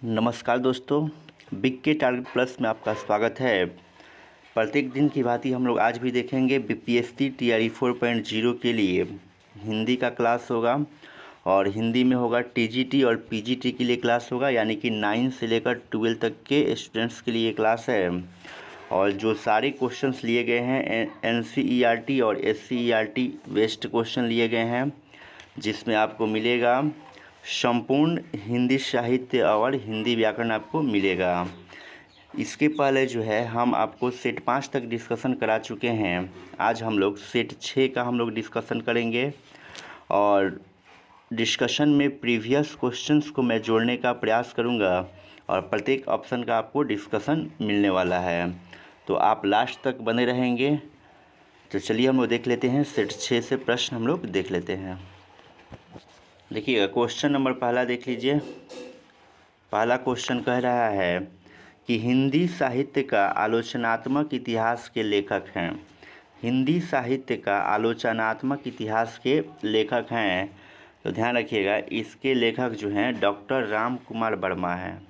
नमस्कार दोस्तों, बिग के टारगेट प्लस में आपका स्वागत है। प्रत्येक दिन की भांति हम लोग आज भी देखेंगे बीपीएससी टीआरई 4.0 के लिए हिंदी का क्लास होगा और हिंदी में होगा टीजीटी और पीजीटी के लिए क्लास होगा, यानी कि 9 से लेकर 12 तक के स्टूडेंट्स के लिए क्लास है। और जो सारे क्वेश्चंस लिए गए हैं एनसीईआरटी और एससीईआरटी बेस्ड क्वेश्चन लिए गए हैं, जिसमें आपको मिलेगा संपूर्ण हिंदी साहित्य और हिंदी व्याकरण आपको मिलेगा। इसके पहले जो है हम आपको सेट 5 तक डिस्कशन करा चुके हैं। आज हम लोग सेट 6 का हम लोग डिस्कशन करेंगे और डिस्कशन में प्रीवियस क्वेश्चंस को मैं जोड़ने का प्रयास करूंगा और प्रत्येक ऑप्शन का आपको डिस्कशन मिलने वाला है, तो आप लास्ट तक बने रहेंगे। तो चलिए हम लोग देख लेते हैं, सेट 6 से प्रश्न हम लोग देख लेते हैं। देखिएगा क्वेश्चन नंबर पहला देख लीजिए। पहला क्वेश्चन कह रहा है कि हिंदी साहित्य का आलोचनात्मक इतिहास के लेखक हैं। हिंदी साहित्य का आलोचनात्मक इतिहास के लेखक हैं, तो ध्यान रखिएगा इसके लेखक जो हैं डॉक्टर राम कुमार वर्मा हैं।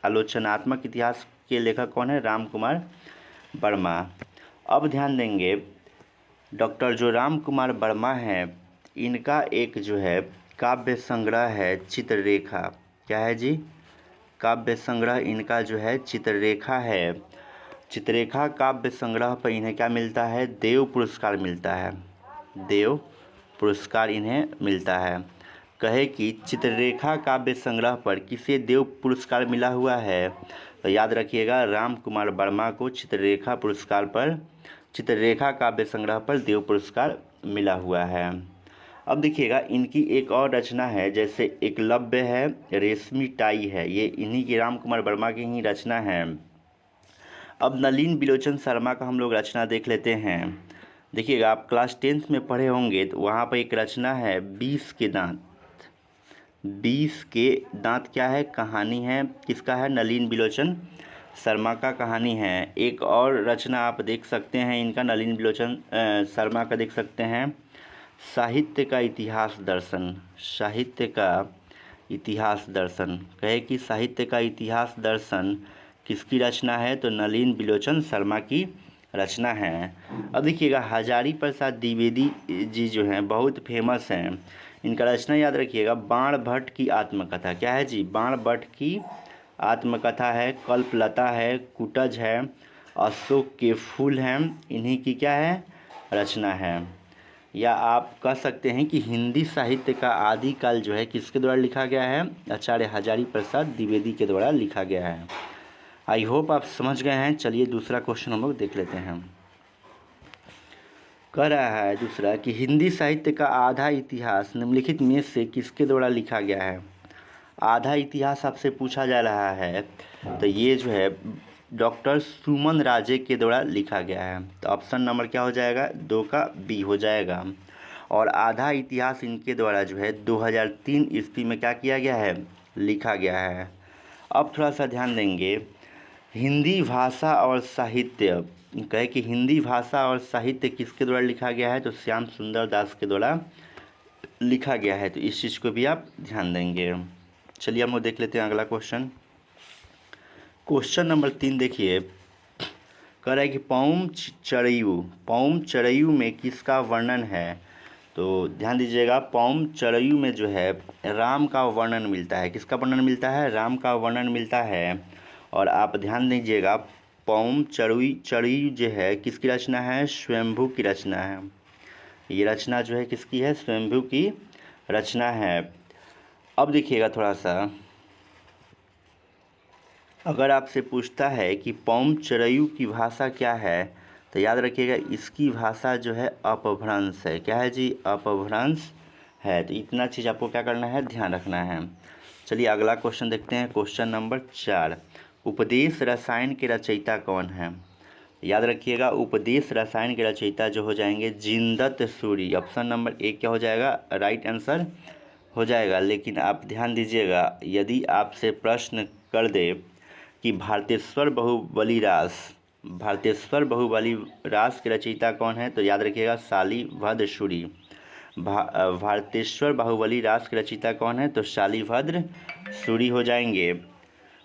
आलोचनात्मक इतिहास के लेखक कौन है? राम कुमार वर्मा। अब ध्यान देंगे डॉक्टर जो राम कुमार वर्मा हैं, इनका एक जो है काव्य संग्रह है चित्ररेखा। क्या है जी? काव्य संग्रह इनका जो है चित्ररेखा है। चित्ररेखा काव्य संग्रह पर इन्हें क्या मिलता है? देव पुरस्कार मिलता है। देव पुरस्कार इन्हें मिलता है। कहे कि चित्ररेखा काव्य संग्रह पर किसे देव पुरस्कार मिला हुआ है? तो याद रखिएगा राम कुमार वर्मा को चित्ररेखा काव्य संग्रह पर देव पुरस्कार मिला हुआ है। अब देखिएगा इनकी एक और रचना है, जैसे एकलव्य है, रेशमी टाई है, ये इन्हीं की राम कुमार वर्मा की ही रचना है। अब नलिन बिलोचन शर्मा का हम लोग रचना देख लेते हैं। देखिएगा आप क्लास 10th में पढ़े होंगे, तो वहाँ पर एक रचना है 20 के दांत। 20 के दांत क्या है? कहानी है। किसका है? नलिन बिलोचन शर्मा का कहानी है। एक और रचना आप देख सकते हैं इनका, नलिन बिलोचन शर्मा का देख सकते हैं, साहित्य का इतिहास दर्शन। साहित्य का इतिहास दर्शन। कहे कि साहित्य का इतिहास दर्शन किसकी रचना है? तो नलिन बिलोचन शर्मा की रचना है। अब देखिएगा हजारी प्रसाद द्विवेदी जी जो हैं बहुत फेमस हैं। इनका रचना याद रखिएगा बाण भट्ट की आत्मकथा। क्या है जी? बाण भट्ट की आत्मकथा है। कल्पलता है, कुटज है, अशोक के फूल हैं, इन्हीं की क्या है? रचना है। या आप कह सकते हैं कि हिंदी साहित्य का आदिकाल जो है किसके द्वारा लिखा गया है? आचार्य हजारी प्रसाद द्विवेदी के द्वारा लिखा गया है। आई होप आप समझ गए हैं। चलिए दूसरा क्वेश्चन हम लोग देख लेते हैं। कह रहा है दूसरा कि हिंदी साहित्य का आधा इतिहास निम्नलिखित में से किसके द्वारा लिखा गया है? आधा इतिहास आपसे पूछा जा रहा है, तो ये जो है डॉक्टर सुमन राजे के द्वारा लिखा गया है। तो ऑप्शन नंबर क्या हो जाएगा? 2 का बी हो जाएगा। और आधा इतिहास इनके द्वारा जो है 2003 ईस्वी में क्या किया गया है? लिखा गया है। अब थोड़ा सा ध्यान देंगे, हिंदी भाषा और साहित्य। कहे कि हिंदी भाषा और साहित्य किसके द्वारा लिखा गया है? तो श्याम सुंदर दास के द्वारा लिखा गया है। तो इस चीज़ को भी आप ध्यान देंगे। चलिए हम लोग देख लेते हैं अगला क्वेश्चन। क्वेश्चन नंबर 3 देखिए, कह रहा है कि पौम चरयू में किसका वर्णन है? तो ध्यान दीजिएगा पौम चरयू में जो है राम का वर्णन मिलता है। किसका वर्णन मिलता है? राम का वर्णन मिलता है। और आप ध्यान दीजिएगा पौम चरयू जो है किसकी रचना है? स्वयंभू की रचना है। ये रचना जो है किसकी है? स्वयंभू की रचना है। अब देखिएगा थोड़ा सा, अगर आपसे पूछता है कि पौम चरयू की भाषा क्या है, तो याद रखिएगा इसकी भाषा जो है अपभ्रंश है। क्या है जी? अपभ्रंश है। तो इतना चीज़ आपको क्या करना है? ध्यान रखना है। चलिए अगला क्वेश्चन देखते हैं। क्वेश्चन नंबर 4, उपदेश रसायन के रचयिता कौन है? याद रखिएगा उपदेश रसायन के रचयिता जो हो जाएंगे जिनदत्त सूरी। ऑप्शन नंबर 1 क्या हो जाएगा? राइट आंसर हो जाएगा। लेकिन आप ध्यान दीजिएगा यदि आपसे प्रश्न कर दे कि भारतेश्वर बाहुबली रास के रचयिता कौन है, तो याद रखिएगा शालिभद्र सूरी। भारतेश्वर बाहुबली रास के रचयिता कौन है? तो शालिभद्र सूरी हो जाएंगे।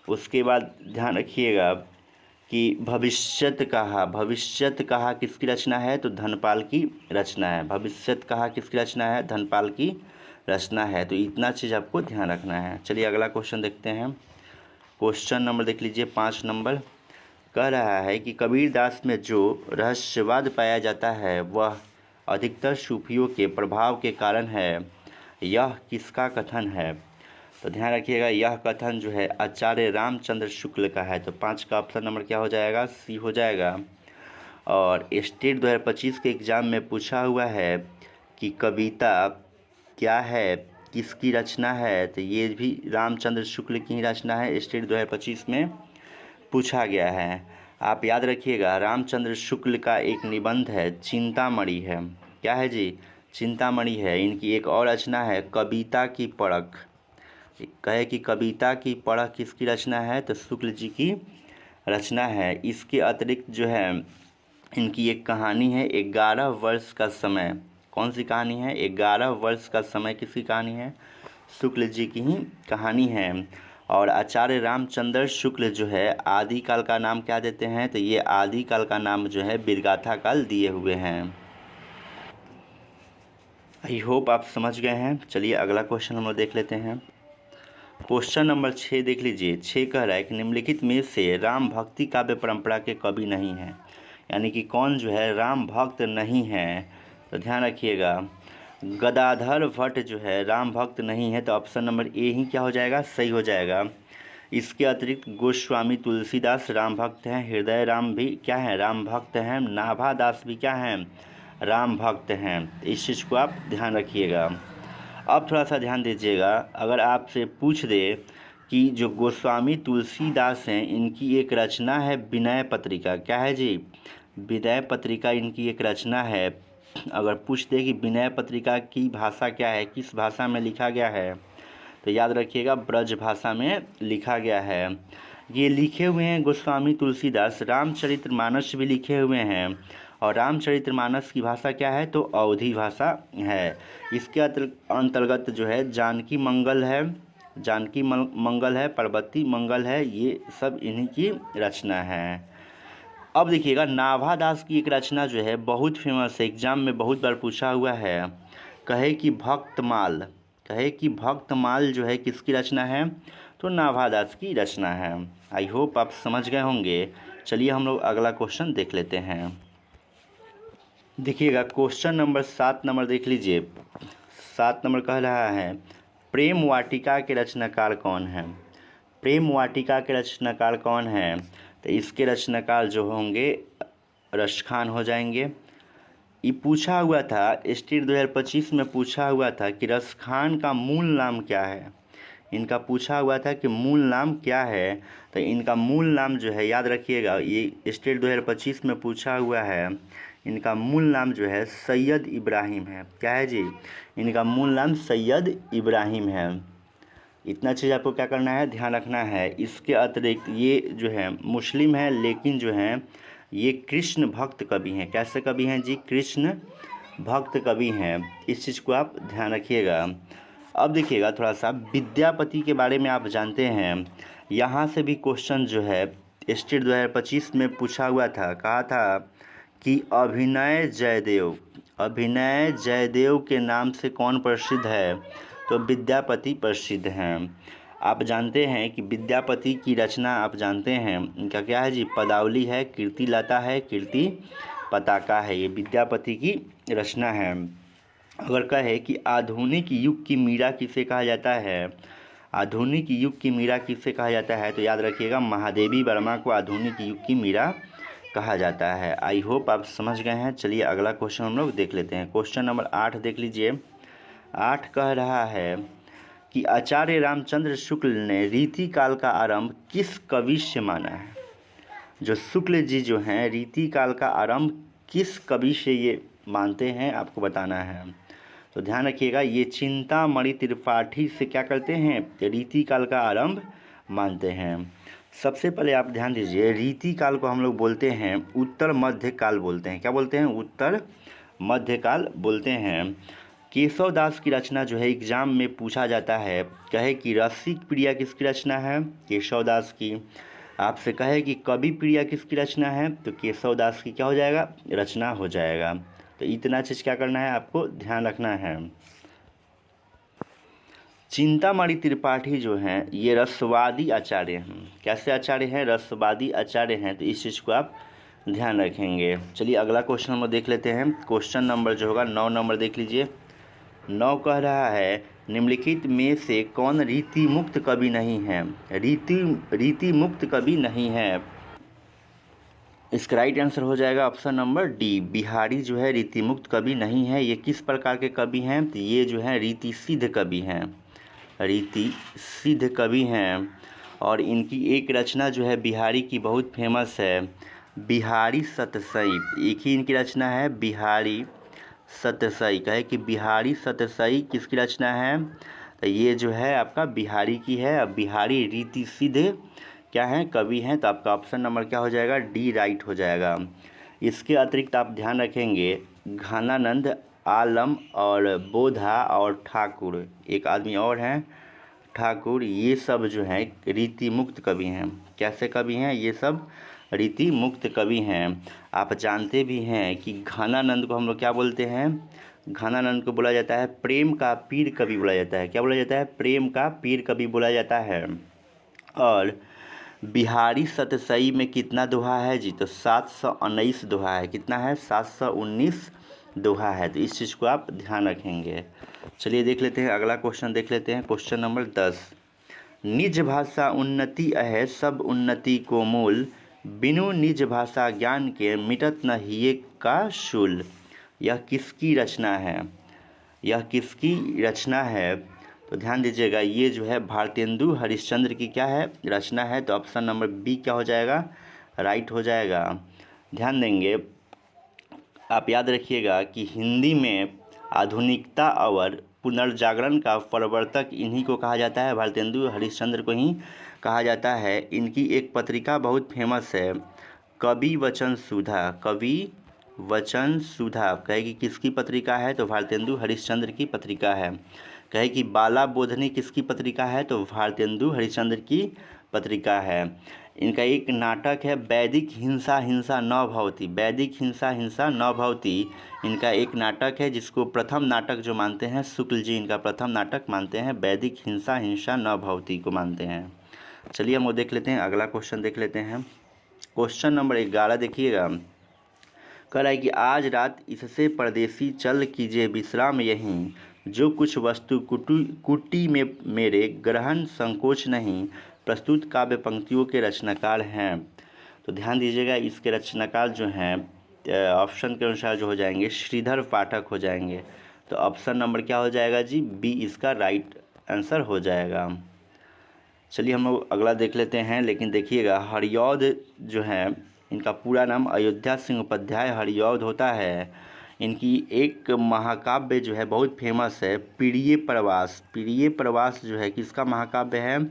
उसके बाद ध्यान रखिएगा कि भविष्यत कहा किसकी रचना है, तो धनपाल की रचना है। भविष्यत कहा किसकी रचना है, धनपाल की रचना है। तो इतना चीज़ आपको ध्यान रखना है। चलिए अगला क्वेश्चन देखते हैं। क्वेश्चन नंबर देख लीजिए 5 नंबर। कह रहा है कि कबीरदास में जो रहस्यवाद पाया जाता है वह अधिकतर सूफियों के प्रभाव के कारण है, यह किसका कथन है। तो ध्यान रखिएगा, यह कथन जो है आचार्य रामचंद्र शुक्ल का है। तो 5 का ऑप्शन नंबर क्या हो जाएगा, सी हो जाएगा। और स्टेट 2025 के एग्ज़ाम में पूछा हुआ है कि कविता क्या है, किसकी रचना है, तो ये भी रामचंद्र शुक्ल की ही रचना है। स्टेट 2025 में पूछा गया है। आप याद रखिएगा, रामचंद्र शुक्ल का एक निबंध है चिंतामणि है। क्या है जी, चिंतामणि है। इनकी एक और रचना है कविता की परख। कहे कि कविता की परख किसकी रचना है, तो शुक्ल जी की रचना है। इसके अतिरिक्त जो है इनकी एक कहानी है 11 वर्ष का समय। कौन सी कहानी है, 11 वर्ष का समय किसकी कहानी है, शुक्ल जी की ही कहानी है। और आचार्य रामचंद्र शुक्ल जो है आदि काल का नाम क्या देते हैं, तो ये आदि काल का नाम जो है वीरगाथा काल दिए हुए हैं। आई होप आप समझ गए हैं। चलिए अगला क्वेश्चन हम लोग देख लेते हैं। क्वेश्चन नंबर 6 देख लीजिए। 6 कह रहा है कि निम्नलिखित में से राम भक्ति काव्य परंपरा के कवि नहीं हैं, यानी कि कौन जो है राम भक्त नहीं है। तो ध्यान रखिएगा, गदाधर भट्ट जो है राम भक्त नहीं है। तो ऑप्शन नंबर ए ही क्या हो जाएगा, सही हो जाएगा। इसके अतिरिक्त गोस्वामी तुलसीदास राम भक्त हैं, हृदय राम भी क्या हैं, राम भक्त हैं, नाभादास भी क्या हैं, राम भक्त हैं। इस चीज़ को आप ध्यान रखिएगा। अब थोड़ा सा ध्यान दीजिएगा, अगर आपसे पूछ दे कि जो गोस्वामी तुलसीदास हैं इनकी एक रचना है विनय पत्रिका। क्या है जी, विनय पत्रिका इनकी एक रचना है। अगर पूछ दे कि विनय पत्रिका की भाषा क्या है, किस भाषा में लिखा गया है, तो याद रखिएगा ब्रज भाषा में लिखा गया है। ये लिखे हुए हैं गोस्वामी तुलसीदास। रामचरितमानस भी लिखे हुए हैं, और रामचरितमानस की भाषा क्या है, तो अवधी भाषा है। इसके अंतर्गत जो है जानकी मंगल है, जानकी मंगल है, पार्वती मंगल है, ये सब इन्हीं की रचना है। अब देखिएगा, नाभादास की एक रचना जो है बहुत फेमस है, एग्जाम में बहुत बार पूछा हुआ है। कहे कि भक्तमाल, कहे कि भक्तमाल जो है किसकी रचना है, तो नाभादास की रचना है। आई होप आप समझ गए होंगे। चलिए हम लोग अगला क्वेश्चन देख लेते हैं। देखिएगा क्वेश्चन नंबर 7 नंबर देख लीजिए। 7 नंबर कह रहा है प्रेम वाटिका के रचनाकार कौन है। प्रेम वाटिका के रचनाकार कौन है, तो इसके रचनाकार जो होंगे रसखान हो जाएंगे। ये पूछा हुआ था, स्टेट 2025 में पूछा हुआ था कि रसखान का मूल नाम क्या है। इनका पूछा हुआ था कि मूल नाम क्या है, तो इनका मूल नाम जो है याद रखिएगा, ये स्टेट 2025 में पूछा हुआ है। इनका मूल नाम जो है सैयद इब्राहिम है। क्या है जी, इनका मूल नाम सैयद इब्राहिम है। इतना चीज़ आपको क्या करना है, ध्यान रखना है। इसके अतिरिक्त ये जो है मुस्लिम है, लेकिन जो है ये कृष्ण भक्त कवि हैं। कैसे कवि हैं जी, कृष्ण भक्त कवि हैं। इस चीज़ को आप ध्यान रखिएगा। अब देखिएगा थोड़ा सा विद्यापति के बारे में आप जानते हैं, यहाँ से भी क्वेश्चन जो है स्टेट 2025 में पूछा हुआ था। कहा था कि अभिनय जयदेव, अभिनय जयदेव के नाम से कौन प्रसिद्ध है, तो विद्यापति प्रसिद्ध हैं। आप जानते हैं कि विद्यापति की रचना आप जानते हैं, इनका क्या है जी, पदावली है, कीर्ति लता है, कीर्ति पताका है, ये विद्यापति की रचना है। अगर कहे कि आधुनिक युग की मीरा किसे कहा जाता है, आधुनिक युग की मीरा किसे कहा जाता है, तो याद रखिएगा महादेवी वर्मा को आधुनिक युग की मीरा कहा जाता है। आई होप आप समझ गए हैं। चलिए अगला क्वेश्चन हम लोग देख लेते हैं। क्वेश्चन नंबर 8 देख लीजिए। 8 कह रहा है कि आचार्य रामचंद्र शुक्ल ने रीति काल का आरंभ किस कवि से माना है। जो शुक्ल जी जो हैं रीति काल का आरंभ किस कवि से ये मानते हैं, आपको बताना है। तो ध्यान रखिएगा, ये चिंतामणि त्रिपाठी से क्या करते हैं, रीति काल का आरंभ मानते हैं। सबसे पहले आप ध्यान दीजिए, रीति काल को हम लोग बोलते हैं उत्तर मध्य काल बोलते हैं। क्या बोलते हैं, उत्तर मध्य काल बोलते हैं। केशव दास की रचना जो है एग्जाम में पूछा जाता है, कहे कि रसिक प्रिया किसकी रचना है, केशव दास की। आपसे कहे कि कवि प्रिया किसकी रचना है, तो केशव दास की क्या हो जाएगा, रचना हो जाएगा। तो इतना चीज़ क्या करना है, आपको ध्यान रखना है। चिंतामणि त्रिपाठी जो हैं ये रसवादी आचार्य हैं। कैसे आचार्य हैं, रसवादी आचार्य हैं, तो इस चीज़ को आप ध्यान रखेंगे। चलिए अगला क्वेश्चन नंबर देख लेते हैं। क्वेश्चन नंबर जो होगा 9 नंबर देख लीजिए। 9 कह रहा है निम्नलिखित में से कौन रीति मुक्त कवि नहीं है, रीति मुक्त कवि नहीं है। इसका राइट आंसर हो जाएगा ऑप्शन नंबर डी, बिहारी जो है रीति मुक्त कवि नहीं है। ये किस प्रकार के कवि हैं, तो ये जो है रीति सिद्ध कवि हैं, रीति सिद्ध कवि हैं। और इनकी एक रचना जो है बिहारी की बहुत फेमस है, बिहारी सतसई। एक ही इनकी रचना है बिहारी सतसई। कहे कि बिहारी सतसई किसकी रचना है, तो ये जो है आपका बिहारी की है। अब बिहारी रीति सिद्ध क्या है, कवि हैं, तो आपका ऑप्शन नंबर क्या हो जाएगा, डी राइट हो जाएगा। इसके अतिरिक्त आप ध्यान रखेंगे घनानंद, आलम और बोधा और ठाकुर, एक आदमी और हैं ठाकुर, ये सब जो हैं रीति मुक्त कवि हैं। कैसे कवि हैं, ये सब रीति मुक्त कवि हैं। आप जानते भी हैं कि घनानंद को हम लोग क्या बोलते हैं, घनानंद को बोला जाता है प्रेम का पीर कवि बोला जाता है। क्या बोला जाता है, प्रेम का पीर कवि बोला जाता है। और बिहारी सतसई में कितना दोहा है जी, तो 719 दोहा है। कितना है, 719 दोहा है। तो इस चीज़ को आप ध्यान रखेंगे। चलिए देख लेते हैं अगला क्वेश्चन देख लेते हैं। क्वेश्चन नंबर 10, निज भाषा उन्नति है सब उन्नति को मूल, बिनु निज भाषा ज्ञान के मिटत न हिये का शूल। यह किसकी रचना है, यह किसकी रचना है, तो ध्यान दीजिएगा ये जो है भारतेंदु हरिश्चंद्र की क्या है, रचना है। तो ऑप्शन नंबर बी क्या हो जाएगा, राइट हो जाएगा। ध्यान देंगे, आप याद रखिएगा कि हिंदी में आधुनिकता और पुनर्जागरण का प्रवर्तक इन्हीं को कहा जाता है, भारतेंदु हरिश्चंद्र को ही कहा जाता है। इनकी एक पत्रिका बहुत फेमस है, कवि वचन सुधा। कवि वचन सुधा कहे कि किसकी पत्रिका है, तो भारतेंदु हरिश्चंद्र की पत्रिका है। कहे कि बाला बोधनी किसकी पत्रिका है, तो भारतेंदु हरिश्चंद्र की पत्रिका है। इनका एक नाटक है वैदिक हिंसा हिंसा न भवती, वैदिक हिंसा हिंसा न भवती इनका एक नाटक है, जिसको प्रथम नाटक जो मानते हैं शुक्ल जी, इनका प्रथम नाटक मानते हैं, वैदिक हिंसा हिंसा न भवती को मानते हैं। चलिए हम वो देख लेते हैं, अगला क्वेश्चन देख लेते हैं। क्वेश्चन नंबर 11 देखिएगा, कह रहा है कि आज रात इससे परदेसी चल कीजिए विश्राम यहीं, जो कुछ वस्तु कुटी में मेरे ग्रहण संकोच नहीं, प्रस्तुत काव्य पंक्तियों के रचनाकार हैं। तो ध्यान दीजिएगा इसके रचनाकार जो हैं ऑप्शन के अनुसार जो हो जाएंगे श्रीधर पाठक हो जाएंगे। तो ऑप्शन नंबर क्या हो जाएगा जी, बी इसका राइट आंसर हो जाएगा। चलिए हम लोग अगला देख लेते हैं, लेकिन देखिएगा हरिऔध जो है इनका पूरा नाम अयोध्या सिंह उपाध्याय हरिऔध होता है। इनकी एक महाकाव्य जो है बहुत फेमस है, प्रिय प्रवास। प्रिय प्रवास जो है किसका महाकाव्य है,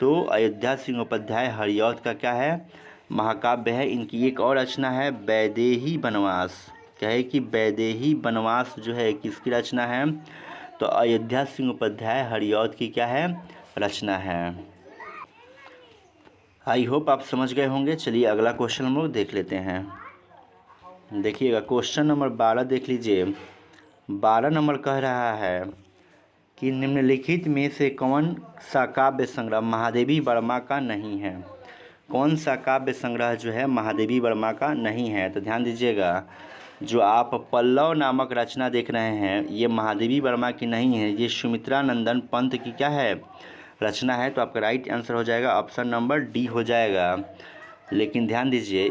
तो अयोध्या सिंह उपाध्याय हरिऔध का क्या है, महाकाव्य है। इनकी एक और रचना है वैदेही वनवास। कहे कि वैदेही वनवास जो है किसकी रचना है, तो अयोध्या सिंह उपाध्याय हरिऔध की क्या है, रचना है। आई होप आप समझ गए होंगे। चलिए अगला क्वेश्चन हम लोग देख लेते हैं। देखिएगा क्वेश्चन नंबर 12 देख लीजिए। 12 नंबर कह रहा है कि निम्नलिखित में से कौन सा काव्य संग्रह महादेवी वर्मा का नहीं है। कौन सा काव्य संग्रह जो है महादेवी वर्मा का नहीं है, तो ध्यान दीजिएगा जो आप पल्लव नामक रचना देख रहे हैं ये महादेवी वर्मा की नहीं है, ये सुमित्रा नंदन पंत की क्या है, रचना है। तो आपका राइट आंसर हो जाएगा ऑप्शन नंबर डी हो जाएगा। लेकिन ध्यान दीजिए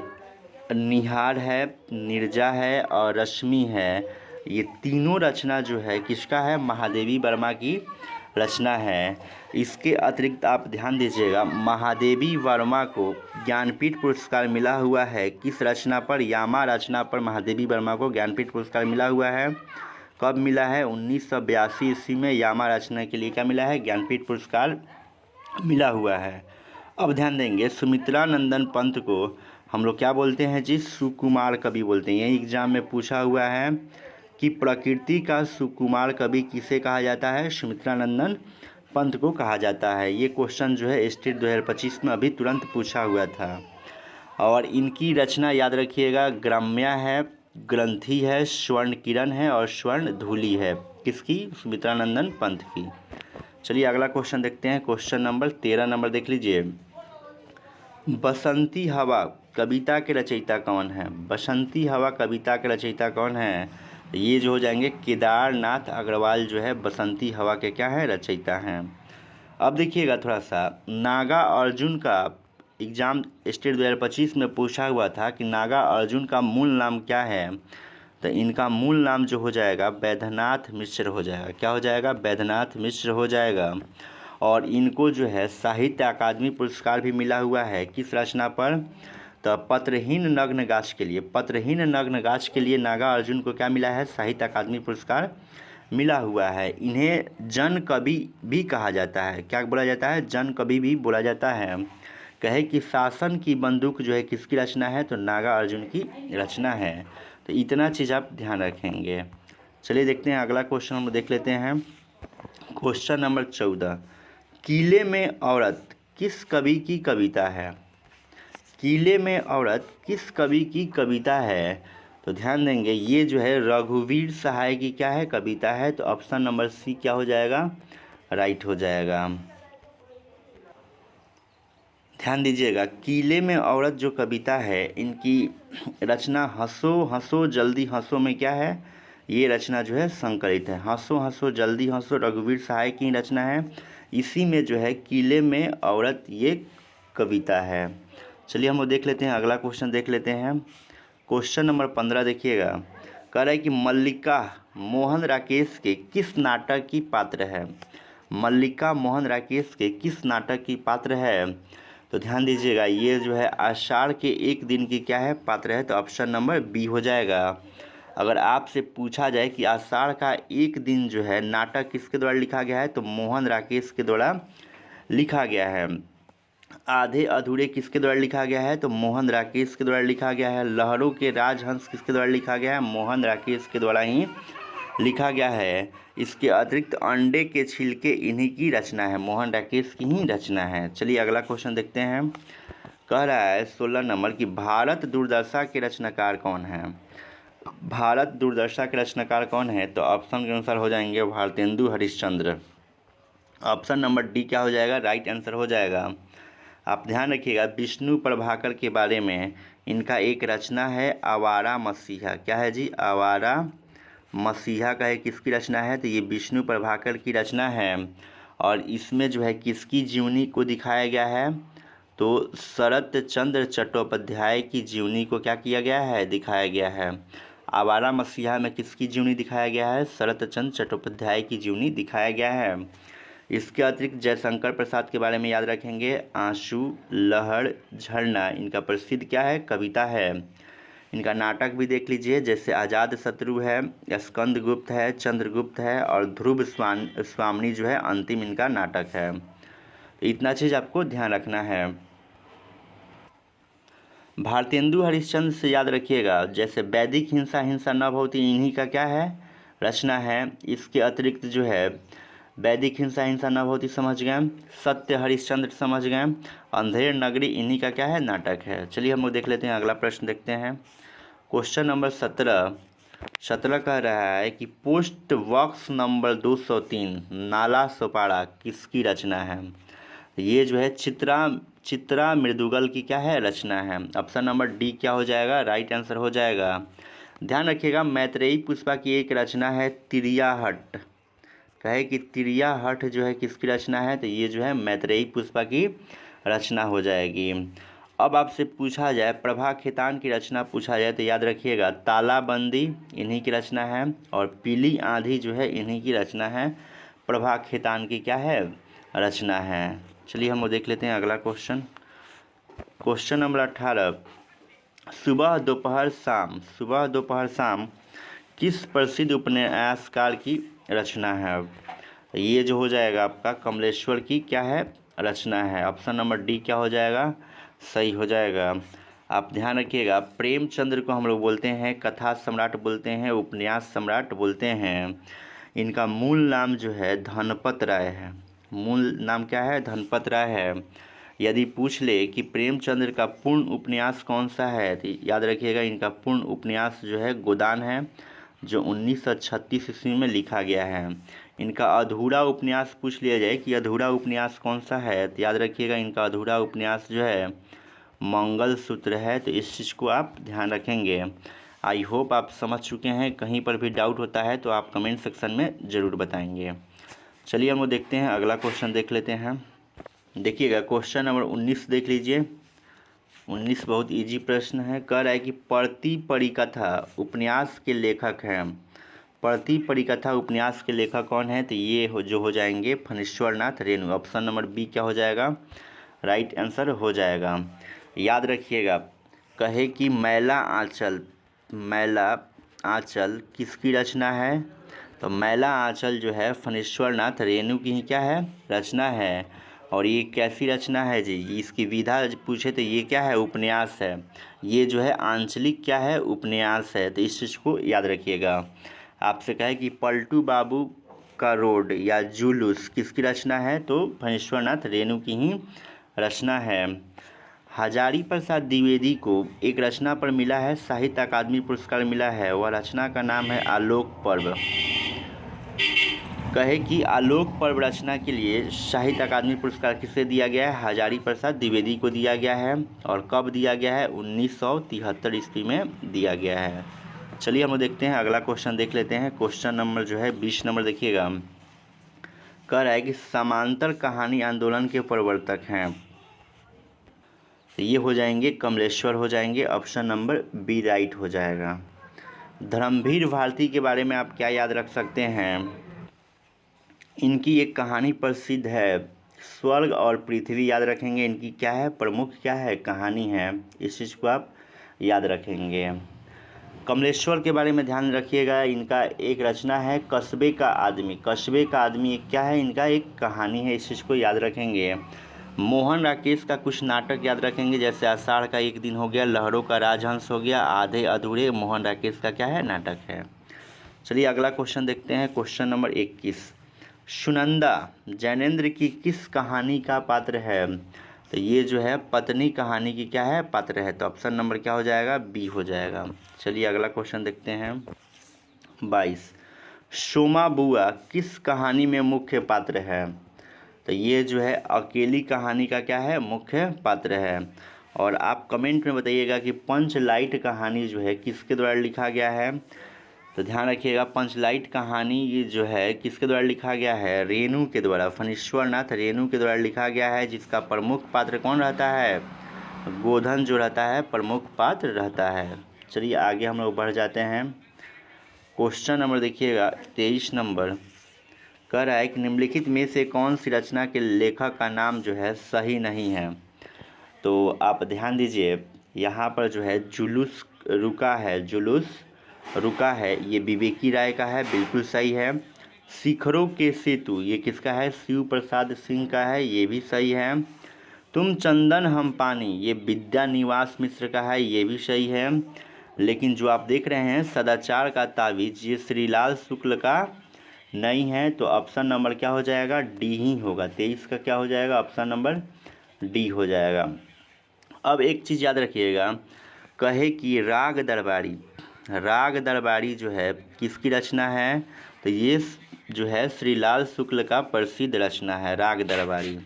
निहार है, नीरजा है और रश्मि है, ये तीनों रचना जो है किसका है, महादेवी वर्मा की रचना है। इसके अतिरिक्त आप ध्यान दीजिएगा महादेवी वर्मा को ज्ञानपीठ पुरस्कार मिला हुआ है किस रचना पर, यामा रचना पर महादेवी वर्मा को ज्ञानपीठ पुरस्कार मिला हुआ है। कब मिला है, 1982 ईस्वी में यामा रचना के लिए क्या मिला है, ज्ञानपीठ पुरस्कार मिला हुआ है। अब ध्यान देंगे सुमित्रा नंदन पंत को हम लोग क्या बोलते हैं जी, सुकुमार कवि बोलते हैं। यही एग्जाम में पूछा हुआ है कि प्रकृति का सुकुमार कवि किसे कहा जाता है? सुमित्रानंदन पंत को कहा जाता है। ये क्वेश्चन जो है स्टेट 2025 में अभी तुरंत पूछा हुआ था। और इनकी रचना याद रखिएगा, ग्राम्या है, ग्रंथि है, स्वर्ण किरण है और स्वर्ण धूलि है। किसकी? सुमित्रानंदन पंत की। चलिए अगला क्वेश्चन देखते हैं। क्वेश्चन नंबर 13 नंबर देख लीजिए। बसंती हवा कविता के रचयिता कौन है? बसंती हवा कविता के रचयिता कौन है? ये जो हो जाएंगे केदारनाथ अग्रवाल जो है बसंती हवा के क्या है? रचयिता हैं। अब देखिएगा थोड़ा सा, नागा अर्जुन का एग्ज़ाम स्टेट 2025 में पूछा हुआ था कि नागा अर्जुन का मूल नाम क्या है? तो इनका मूल नाम जो हो जाएगा वैद्यनाथ मिश्र हो जाएगा। क्या हो जाएगा? वैद्यनाथ मिश्र हो जाएगा। और इनको जो है साहित्य अकादमी पुरस्कार भी मिला हुआ है। किस रचना पर? तो पत्रहीन नग्न गाछ के लिए, पत्रहीन नग्न गाछ के लिए नागा अर्जुन को क्या मिला है? साहित्य अकादमी पुरस्कार मिला हुआ है। इन्हें जन कवि भी कहा जाता है। क्या बोला जाता है? जन कवि भी बोला जाता है। कहे कि शासन की बंदूक जो है किसकी रचना है? तो नागा अर्जुन की रचना है। तो इतना चीज़ आप ध्यान रखेंगे। चलिए देखते हैं अगला क्वेश्चन हम देख लेते हैं। क्वेश्चन नंबर 14, किले में औरत किस कवि की कविता है? किले में औरत किस कवि की कविता है? तो ध्यान देंगे, ये जो है रघुवीर सहाय की क्या है? कविता है। तो ऑप्शन नंबर सी क्या हो जाएगा? राइट हो जाएगा। ध्यान दीजिएगा, किले में औरत जो कविता है इनकी रचना हंसो हंसो जल्दी हंसो में क्या है? ये रचना जो है संकलित है। हंसो हंसो जल्दी हंसो रघुवीर सहाय की रचना है। इसी में जो है किले में औरत ये कविता है। चलिए हम वो देख लेते हैं। अगला क्वेश्चन देख लेते हैं। क्वेश्चन नंबर 15 देखिएगा। कह रहा है कि मल्लिका मोहन राकेश के किस नाटक की पात्र है? मल्लिका मोहन राकेश के किस नाटक की पात्र है? तो ध्यान दीजिएगा, ये जो है आषाढ़ के एक दिन की क्या है? पात्र है। तो ऑप्शन नंबर बी हो जाएगा। अगर आपसे पूछा जाए कि आषाढ़ का एक दिन जो है नाटक किसके द्वारा लिखा गया है? तो मोहन राकेश के द्वारा लिखा गया है। आधे अधूरे किसके द्वारा लिखा गया है? तो मोहन राकेश के द्वारा लिखा गया है। लहरों के राजहंस किसके द्वारा लिखा गया है? मोहन राकेश के द्वारा ही लिखा गया है। इसके अतिरिक्त अंडे के छिलके इन्हीं की रचना है, मोहन राकेश की ही रचना है। चलिए अगला क्वेश्चन देखते हैं। कह रहा है 16 नंबर की भारत दुर्दशा के रचनाकार कौन है? भारत दुर्दशा के रचनाकार कौन है? तो ऑप्शन के अनुसार हो जाएंगे Bharatendu Harishchandra. Option number D क्या हो जाएगा? राइट आंसर हो जाएगा। आप ध्यान रखिएगा, विष्णु प्रभाकर के बारे में इनका एक रचना है आवारा मसीहा। क्या है जी? आवारा मसीहा का है किसकी रचना है? तो ये विष्णु प्रभाकर की रचना है। और इसमें जो है किसकी जीवनी को दिखाया गया है? तो शरत चंद्र चट्टोपाध्याय की जीवनी को क्या किया गया है? दिखाया गया है। आवारा मसीहा में किसकी जीवनी दिखाया गया है? शरत चंद्र चट्टोपाध्याय की जीवनी दिखाया गया है। इसके अतिरिक्त जयशंकर प्रसाद के बारे में याद रखेंगे। आंसू, लहर, झरना इनका प्रसिद्ध क्या है? कविता है। इनका नाटक भी देख लीजिए, जैसे आज़ाद शत्रु है, स्कंद गुप्त है, चंद्रगुप्त है और ध्रुव स्वामिनी जो है अंतिम इनका नाटक है। तो इतना चीज़ आपको ध्यान रखना है। भारतेंदु हरिश्चंद्र से याद रखिएगा, जैसे वैदिक हिंसा हिंसा न भवति इन्हीं का क्या है? रचना है। इसके अतिरिक्त जो है वैदिक हिंसा हिंसा न भवति समझ गए, सत्य हरिश्चंद्र समझ गए, अंधेर नगरी इन्हीं का क्या है? नाटक है। चलिए हम लोग देख लेते हैं। अगला प्रश्न देखते हैं। क्वेश्चन नंबर 17 कह रहा है कि पोस्ट बॉक्स नंबर 203 नाला सोपाड़ा किसकी रचना है? ये जो है चित्रा मृदुगल की क्या है? रचना है। ऑप्शन नंबर डी क्या हो जाएगा? राइट आंसर हो जाएगा। ध्यान रखिएगा, मैत्रेयी पुष्पा की एक रचना है तिरियाहट। कहे कि तिरियाहट जो है किसकी रचना है? तो ये जो है मैत्रेयी पुष्पा की रचना हो जाएगी। अब आपसे पूछा जाए प्रभा खेतान की रचना पूछा जाए तो याद रखिएगा तालाबंदी इन्हीं की रचना है और पीली आंधी जो है इन्हीं की रचना है। प्रभा खेतान की क्या है? रचना है। चलिए हम वो देख लेते हैं अगला क्वेश्चन। क्वेश्चन नंबर 18, सुबह दोपहर शाम किस प्रसिद्ध उपन्यासकार की रचना है? ये जो हो जाएगा आपका कमलेश्वर की क्या है? रचना है। ऑप्शन नंबर डी क्या हो जाएगा? सही हो जाएगा। आप ध्यान रखिएगा, प्रेमचंद्र को हम लोग बोलते हैं कथा सम्राट बोलते हैं, उपन्यास सम्राट बोलते हैं। इनका मूल नाम जो है धनपत राय है। मूल नाम क्या है? धनपत राय है। यदि पूछ ले कि प्रेमचंद्र का पूर्ण उपन्यास कौन सा है, तो याद रखिएगा इनका पूर्ण उपन्यास जो है गोदान है, जो 1936 ईस्वी में लिखा गया है। इनका अधूरा उपन्यास पूछ लिया जाए कि अधूरा उपन्यास कौन सा है, तो याद रखिएगा इनका अधूरा उपन्यास जो है मंगलसूत्र है। तो इस चीज़ को आप ध्यान रखेंगे। आई होप आप समझ चुके हैं। कहीं पर भी डाउट होता है तो आप कमेंट सेक्शन में ज़रूर बताएंगे। चलिए हम लोग देखते हैं, अगला क्वेश्चन देख लेते हैं। देखिएगा क्वेश्चन नंबर 19 देख लीजिए। 19 बहुत इजी प्रश्न है। कह रहा है कि प्रति परिकथा उपन्यास के लेखक हैं। प्रति परिकथा उपन्यास के लेखक कौन है? तो ये हो जाएंगे Phanishwar Nath Renu. Option number B क्या हो जाएगा? राइट आंसर हो जाएगा। याद रखिएगा, कहे कि मैला आंचल किसकी रचना है? तो मैला आंचल जो है फणीश्वर नाथ रेणु की ही क्या है? रचना है। और ये कैसी रचना है जी? इसकी विधा पूछे तो ये क्या है? उपन्यास है। ये जो है आंचलिक क्या है? उपन्यास है। तो इस चीज़ को याद रखिएगा। आपसे कहे कि पलटू बाबू का रोड या जुलूस किसकी रचना है? तो फणीश्वर नाथ रेणु की ही रचना है। हजारी प्रसाद द्विवेदी को एक रचना पर मिला है साहित्य अकादमी पुरस्कार मिला है। वह रचना का नाम है आलोक पर्व। कहे कि आलोक पर्व रचना के लिए साहित्य अकादमी पुरस्कार किसे दिया गया है? हजारी प्रसाद द्विवेदी को दिया गया है। और कब दिया गया है? 1973 ईस्वी में दिया गया है। चलिए हम लोग देखते हैं, अगला क्वेश्चन देख लेते हैं। क्वेश्चन नंबर जो है 20 नंबर देखिएगा। कह रहा है कि समांतर कहानी आंदोलन के प्रवर्तक हैं। तो ये हो जाएंगे कमलेश्वर हो जाएंगे। ऑप्शन नंबर बी राइट हो जाएगा। धर्मवीर भारती के बारे में आप क्या याद रख सकते हैं? इनकी एक कहानी प्रसिद्ध है, स्वर्ग और पृथ्वी। याद रखेंगे इनकी क्या है? प्रमुख क्या है? कहानी है। इस चीज़ को आप याद रखेंगे। कमलेश्वर के बारे में ध्यान रखिएगा, इनका एक रचना है कस्बे का आदमी। कस्बे का आदमी एक क्या है? इनका एक कहानी है। इस चीज़ को याद रखेंगे। मोहन राकेश का कुछ नाटक याद रखेंगे, जैसे आषाढ़ का एक दिन हो गया, लहरों का राजहंस हो गया, आधे अधूरे मोहन राकेश का क्या है? नाटक है। चलिए अगला क्वेश्चन देखते हैं। Question number 21। सुनंदा जैनेन्द्र की किस कहानी का पात्र है? तो ये जो है पत्नी कहानी की क्या है? पात्र है। तो ऑप्शन नंबर क्या हो जाएगा? बी हो जाएगा। चलिए अगला क्वेश्चन देखते हैं। 22। सोमा बुआ किस कहानी में मुख्य पात्र है? तो ये जो है अकेली कहानी का क्या है? मुख्य पात्र है। और आप कमेंट में बताइएगा कि पंचलाइट कहानी जो है किसके द्वारा लिखा गया है? तो ध्यान रखिएगा, पंचलाइट कहानी ये जो है किसके द्वारा लिखा गया है? रेणु के द्वारा, फणीश्वर नाथ रेणु के द्वारा लिखा गया है, जिसका प्रमुख पात्र कौन रहता है? गोधन जो रहता है प्रमुख पात्र रहता है। चलिए आगे हम लोग बढ़ जाते हैं। क्वेश्चन नंबर देखिएगा 23 नंबर। कह रहा है कि निम्नलिखित में से कौन सी रचना के लेखक का नाम जो है सही नहीं है? तो आप ध्यान दीजिए, यहाँ पर जो है जुलूस रुका है, ये विवेकी राय का है, बिल्कुल सही है। शिखरों के सेतु ये किसका है? शिव प्रसाद सिंह का है, ये भी सही है। तुम चंदन हम पानी ये विद्या निवास मिश्र का है, ये भी सही है। लेकिन जो आप देख रहे हैं सदाचार का तावीज, ये श्रीलाल शुक्ल का नहीं है। तो ऑप्शन नंबर क्या हो जाएगा? डी ही होगा। 23 का क्या हो जाएगा? ऑप्शन नंबर डी हो जाएगा। अब एक चीज़ याद रखिएगा, कहे कि राग दरबारी जो है किसकी रचना है? तो ये जो है श्रीलाल शुक्ल का प्रसिद्ध रचना है राग दरबारी।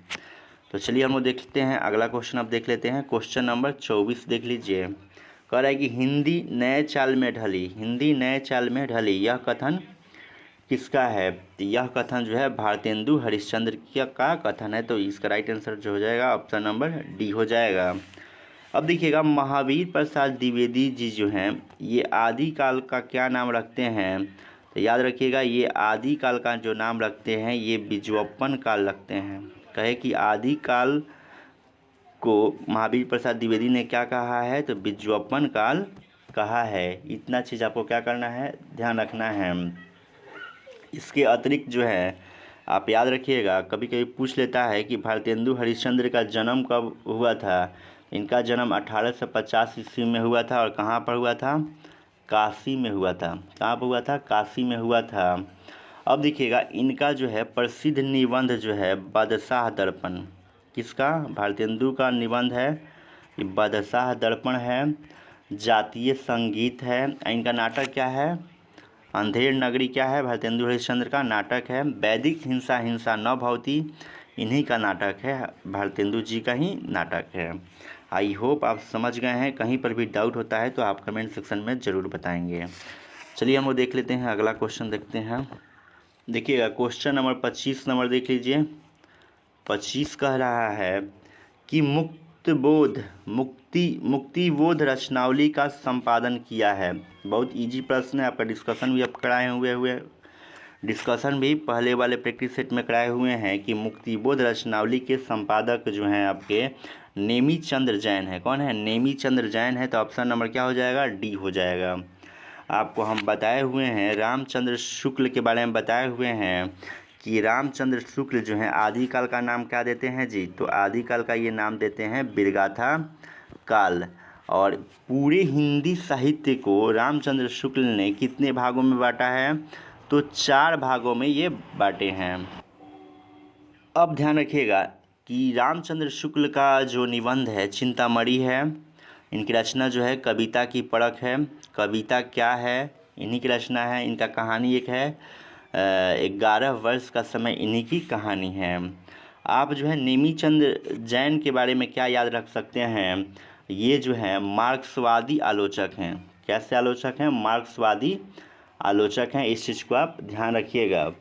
तो चलिए हम लोग देखते हैं, अगला क्वेश्चन अब देख लेते हैं। क्वेश्चन नंबर 24 देख लीजिए। कह रहा है कि हिंदी नए चाल में ढली यह कथन किसका है? यह कथन जो है भारतेंदु हरिश्चंद्र का कथन है। तो इसका राइट आंसर जो हो जाएगा ऑप्शन नंबर डी हो जाएगा। अब देखिएगा, महावीर प्रसाद द्विवेदी जी जो हैं ये आदिकाल का क्या नाम रखते हैं? तो याद रखिएगा, ये आदिकाल का जो नाम रखते हैं ये बिजवप्पन काल रखते हैं। कहे कि आदिकाल को महावीर प्रसाद द्विवेदी ने क्या कहा है? तो बिजवप्पन काल कहा है। इतना चीज़ आपको क्या करना है? ध्यान रखना है। इसके अतिरिक्त जो है आप याद रखिएगा, कभी कभी पूछ लेता है कि भारतेंदु हरिश्चंद्र का जन्म कब हुआ था? इनका जन्म 1850 ईस्वी में हुआ था और कहाँ पर हुआ था? काशी में हुआ था। कहाँ पर हुआ था? काशी में हुआ था। अब देखिएगा इनका जो है प्रसिद्ध निबंध जो है बादशाह दर्पण, किसका? भारतेंदु का निबंध है, ये बादशाह दर्पण है। जातीय संगीत है। इनका नाटक क्या है? अंधेर नगरी क्या है? भारतेंदु हरिश्चंद्र का नाटक है। वैदिक हिंसा हिंसा न भवती, इन्हीं का नाटक है, भारतेंदु जी का ही नाटक है। आई होप आप समझ गए हैं। कहीं पर भी डाउट होता है तो आप कमेंट सेक्शन में ज़रूर बताएंगे। चलिए हम लोग देख लेते हैं, अगला क्वेश्चन देखते हैं। देखिएगा क्वेश्चन नंबर 25 नंबर देख लीजिए। 25 कह रहा है कि मुक्तिबोध रचनावली का संपादन किया है। बहुत इजी प्रश्न है, आपका डिस्कशन भी आप कराए हुए डिस्कशन भी पहले वाले प्रैक्टिस सेट में कराए हुए हैं कि मुक्तिबोध रचनावली के संपादक जो हैं आपके नेमी चंद्र जैन है। कौन है? नेमी चंद्र जैन है। तो ऑप्शन नंबर क्या हो जाएगा? डी हो जाएगा। आपको हम बताए हुए हैं, रामचंद्र शुक्ल के बारे में बताए हुए हैं कि रामचंद्र शुक्ल जो हैं आदिकाल का नाम क्या देते हैं जी? तो आदिकाल का ये नाम देते हैं बिरगाथा काल। और पूरे हिंदी साहित्य को रामचंद्र शुक्ल ने कितने भागों में बांटा है? तो 4 भागों में ये बांटे हैं। अब ध्यान रखिएगा कि रामचंद्र शुक्ल का जो निबंध है चिंतामणि है। इनकी रचना जो है कविता की परख है। कविता क्या है? इन्हीं की रचना है। इनका कहानी एक है 11 वर्ष का समय, इन्हीं की कहानी है। आप जो है नेमीचंद्र जैन के बारे में क्या याद रख सकते हैं? ये जो है मार्क्सवादी आलोचक हैं। कैसे आलोचक हैं? मार्क्सवादी आलोचक हैं। इस चीज़ को आप ध्यान रखिएगा।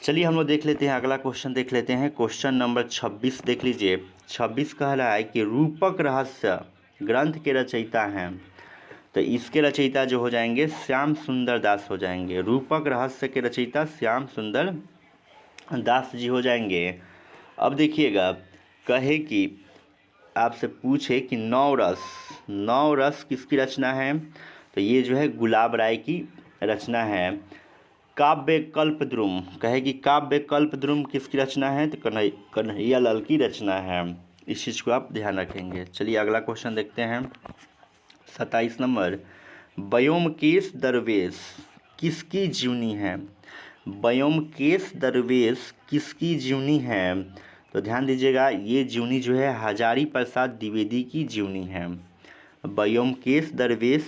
चलिए हम लोग देख लेते हैं, अगला क्वेश्चन देख लेते हैं। क्वेश्चन नंबर 26 देख लीजिए। 26 कह रहा है कि रूपक रहस्य ग्रंथ के रचयिता हैं। तो इसके रचयिता जो हो जाएंगे श्याम सुंदर दास हो जाएंगे। रूपक रहस्य के रचयिता श्याम सुंदर दास जी हो जाएंगे। अब देखिएगा कहे कि आपसे पूछे कि नौ रस किसकी रचना है? तो ये जो है गुलाब राय की रचना है। काव्य कल्पद्रुम, कहे कि काव्य कल्पद्रुम किसकी रचना है? तो कन्हैया लाल की रचना है। इस चीज़ को आप ध्यान रखेंगे। चलिए अगला क्वेश्चन देखते हैं। 27 नंबर, व्योमकेश दरवेश किसकी जीवनी है? व्योमकेश दरवेश किसकी जीवनी है? तो ध्यान दीजिएगा, ये जीवनी जो है हजारी प्रसाद द्विवेदी की जीवनी है। व्योमकेश दरवेश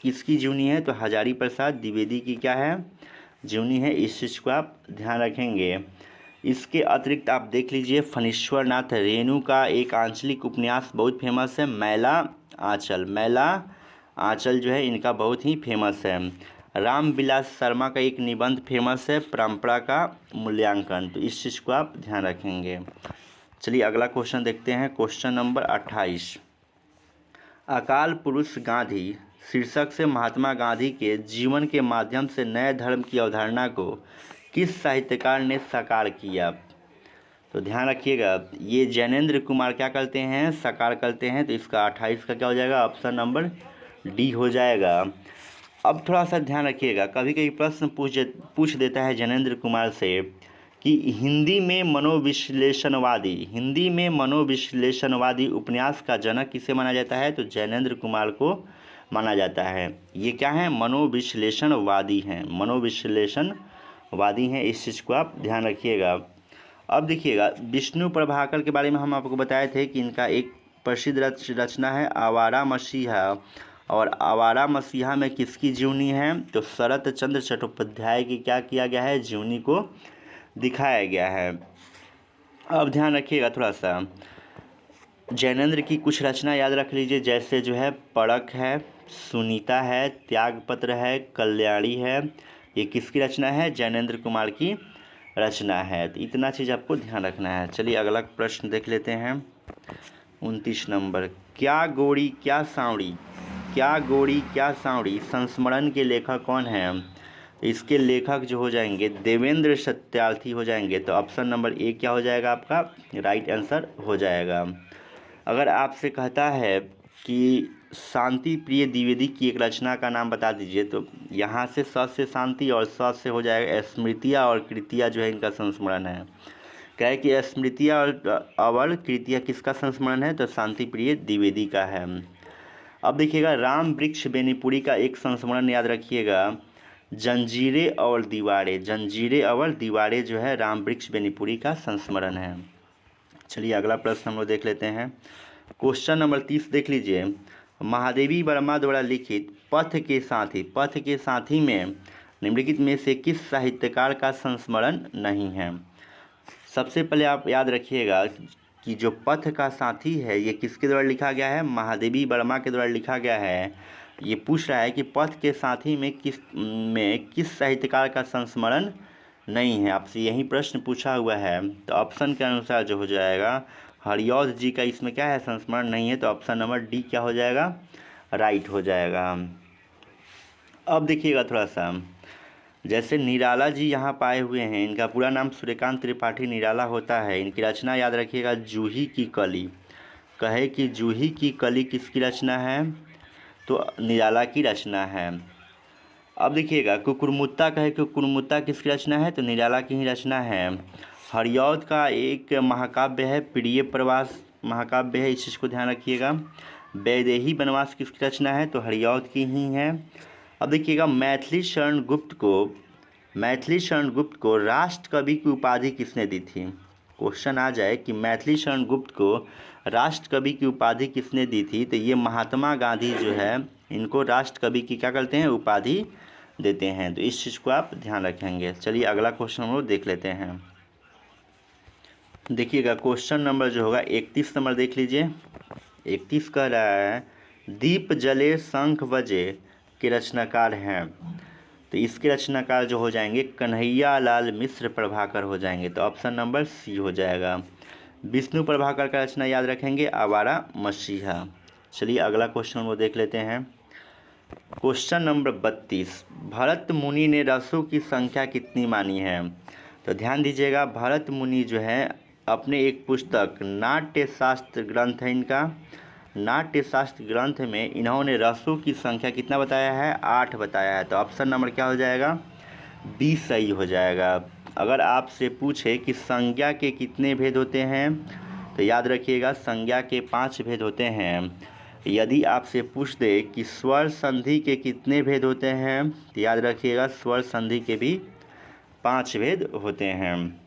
किसकी जीवनी है? तो हजारी प्रसाद द्विवेदी की क्या है? जीवनी है। इस चीज़ को आप ध्यान रखेंगे। इसके अतिरिक्त आप देख लीजिए फणीश्वर नाथ रेणु का एक आंचलिक उपन्यास बहुत फेमस है, मैला आंचल जो है इनका बहुत ही फेमस है। रामविलास शर्मा का एक निबंध फेमस है, परंपरा का मूल्यांकन। तो इस चीज़ को आप ध्यान रखेंगे। चलिए अगला क्वेश्चन देखते हैं। क्वेश्चन नंबर 28, अकाल पुरुष गांधी शीर्षक से महात्मा गांधी के जीवन के माध्यम से नए धर्म की अवधारणा को किस साहित्यकार ने साकार किया? तो ध्यान रखिएगा, ये जैनेंद्र कुमार क्या करते हैं? साकार करते हैं। तो इसका 28 का क्या हो जाएगा? ऑप्शन नंबर डी हो जाएगा। अब थोड़ा सा ध्यान रखिएगा, कभी कभी प्रश्न पूछ देता है जैनेंद्र कुमार से कि हिंदी में मनोविश्लेषणवादी उपन्यास का जनक किसे माना जाता है? तो जैनेंद्र कुमार को माना जाता है। ये क्या है? मनोविश्लेषणवादी हैं। इस चीज़ को आप ध्यान रखिएगा। अब देखिएगा विष्णु प्रभाकर के बारे में हम आपको बताए थे कि इनका एक प्रसिद्ध रचना है आवारा मसीहा। और आवारा मसीहा में किसकी जीवनी है? तो शरत चंद्र चट्टोपाध्याय की क्या किया गया है? जीवनी को दिखाया गया है। अब ध्यान रखिएगा थोड़ा सा, जैनेंद्र की कुछ रचना याद रख लीजिए, जैसे जो है परख है, सुनीता है, त्यागपत्र है, कल्याणी है। ये किसकी रचना है? जैनेंद्र कुमार की रचना है। तो इतना चीज़ आपको ध्यान रखना है। चलिए अगला प्रश्न देख लेते हैं। 29 नंबर, क्या गोरी क्या सांवड़ी संस्मरण के लेखक कौन है? इसके लेखक जो हो जाएंगे देवेंद्र सत्यार्थी हो जाएंगे। तो ऑप्शन नंबर ए क्या हो जाएगा? आपका राइट आंसर हो जाएगा। अगर आपसे कहता है कि शांति प्रिय द्विवेदी की एक रचना का नाम बता दीजिए, तो यहाँ से स से शांति और स से हो जाएगा स्मृतियाँ और कृतियाँ जो है इनका संस्मरण है। क्या है कि स्मृतियाँ और अवर कृतियाँ किसका संस्मरण है, तो शांति प्रिय द्विवेदी का है। अब देखिएगा राम वृक्ष बेनीपुरी का एक संस्मरण याद रखिएगा, जंजीरें और दीवारें। जंजीरें और दीवारें जो है राम वृक्ष बेनीपुरी का संस्मरण है। चलिए अगला प्रश्न हम लोग देख लेते हैं। क्वेश्चन नंबर 30 देख लीजिए। महादेवी वर्मा द्वारा लिखित पथ के साथी में निम्नलिखित में से किस साहित्यकार का संस्मरण नहीं है। सबसे पहले आप याद रखिएगा कि जो पथ का साथी है ये किसके द्वारा लिखा गया है, महादेवी वर्मा के द्वारा लिखा गया है। ये पूछ रहा है कि पथ के साथी में किस साहित्यकार का संस्मरण नहीं है, आपसे यही प्रश्न पूछा हुआ है। तो ऑप्शन के अनुसार जो हो जाएगा हरिऔध जी का इसमें क्या है, संस्मरण नहीं है। तो ऑप्शन नंबर डी क्या हो जाएगा, राइट हो जाएगा। अब देखिएगा थोड़ा सा, जैसे निराला जी यहाँ पाए हुए हैं, इनका पूरा नाम सूर्यकांत त्रिपाठी निराला होता है। इनकी रचना याद रखिएगा जूही की कली। कहे कि जूही की कली किसकी रचना है, तो निराला की रचना है। अब देखिएगा कुकुरमुत्ता कहे कि कुकुरमुत्ता किसकी रचना है, तो निराला की ही रचना है। हरिऔध का एक महाकाव्य है प्रिय प्रवास महाकाव्य है, इस चीज़ को ध्यान रखिएगा। वैदेही वनवास किसकी रचना है, तो हरिऔध की ही है। अब देखिएगा मैथिली शरण गुप्त को राष्ट्र कवि की उपाधि किसने दी थी। क्वेश्चन आ जाए कि मैथिली शरण गुप्त को राष्ट्र कवि की उपाधि किसने दी थी, तो ये महात्मा गांधी जो है इनको राष्ट्र कवि की क्या करते हैं, उपाधि देते हैं। तो इस चीज़ को आप ध्यान रखेंगे। चलिए अगला क्वेश्चन हम लोग देख लेते हैं। देखिएगा क्वेश्चन नंबर जो होगा 31 नंबर देख लीजिए। 31 कह रहा है दीप जले शंख बजे के रचनाकार हैं, तो इसके रचनाकार जो हो जाएंगे कन्हैया लाल मिश्र प्रभाकर हो जाएंगे। तो ऑप्शन नंबर सी हो जाएगा। विष्णु प्रभाकर का रचना याद रखेंगे आवारा मसीहा। चलिए अगला क्वेश्चन हम लोग देख लेते हैं। क्वेश्चन नंबर 32, भरत मुनि ने रसों की संख्या कितनी मानी है। तो ध्यान दीजिएगा, भरत मुनि जो है अपने एक पुस्तक नाट्य शास्त्र ग्रंथ है इनका, नाट्य शास्त्र ग्रंथ में इन्होंने रसों की संख्या कितना बताया है, 8 बताया है। तो ऑप्शन नंबर क्या हो जाएगा, बी सही हो जाएगा। अगर आपसे पूछे कि संज्ञा के कितने भेद होते हैं, तो याद रखिएगा संज्ञा के 5 भेद होते हैं। यदि आपसे पूछ दे कि स्वर संधि के कितने भेद होते हैं, तो याद रखिएगा स्वर संधि के भी 5 भेद होते हैं।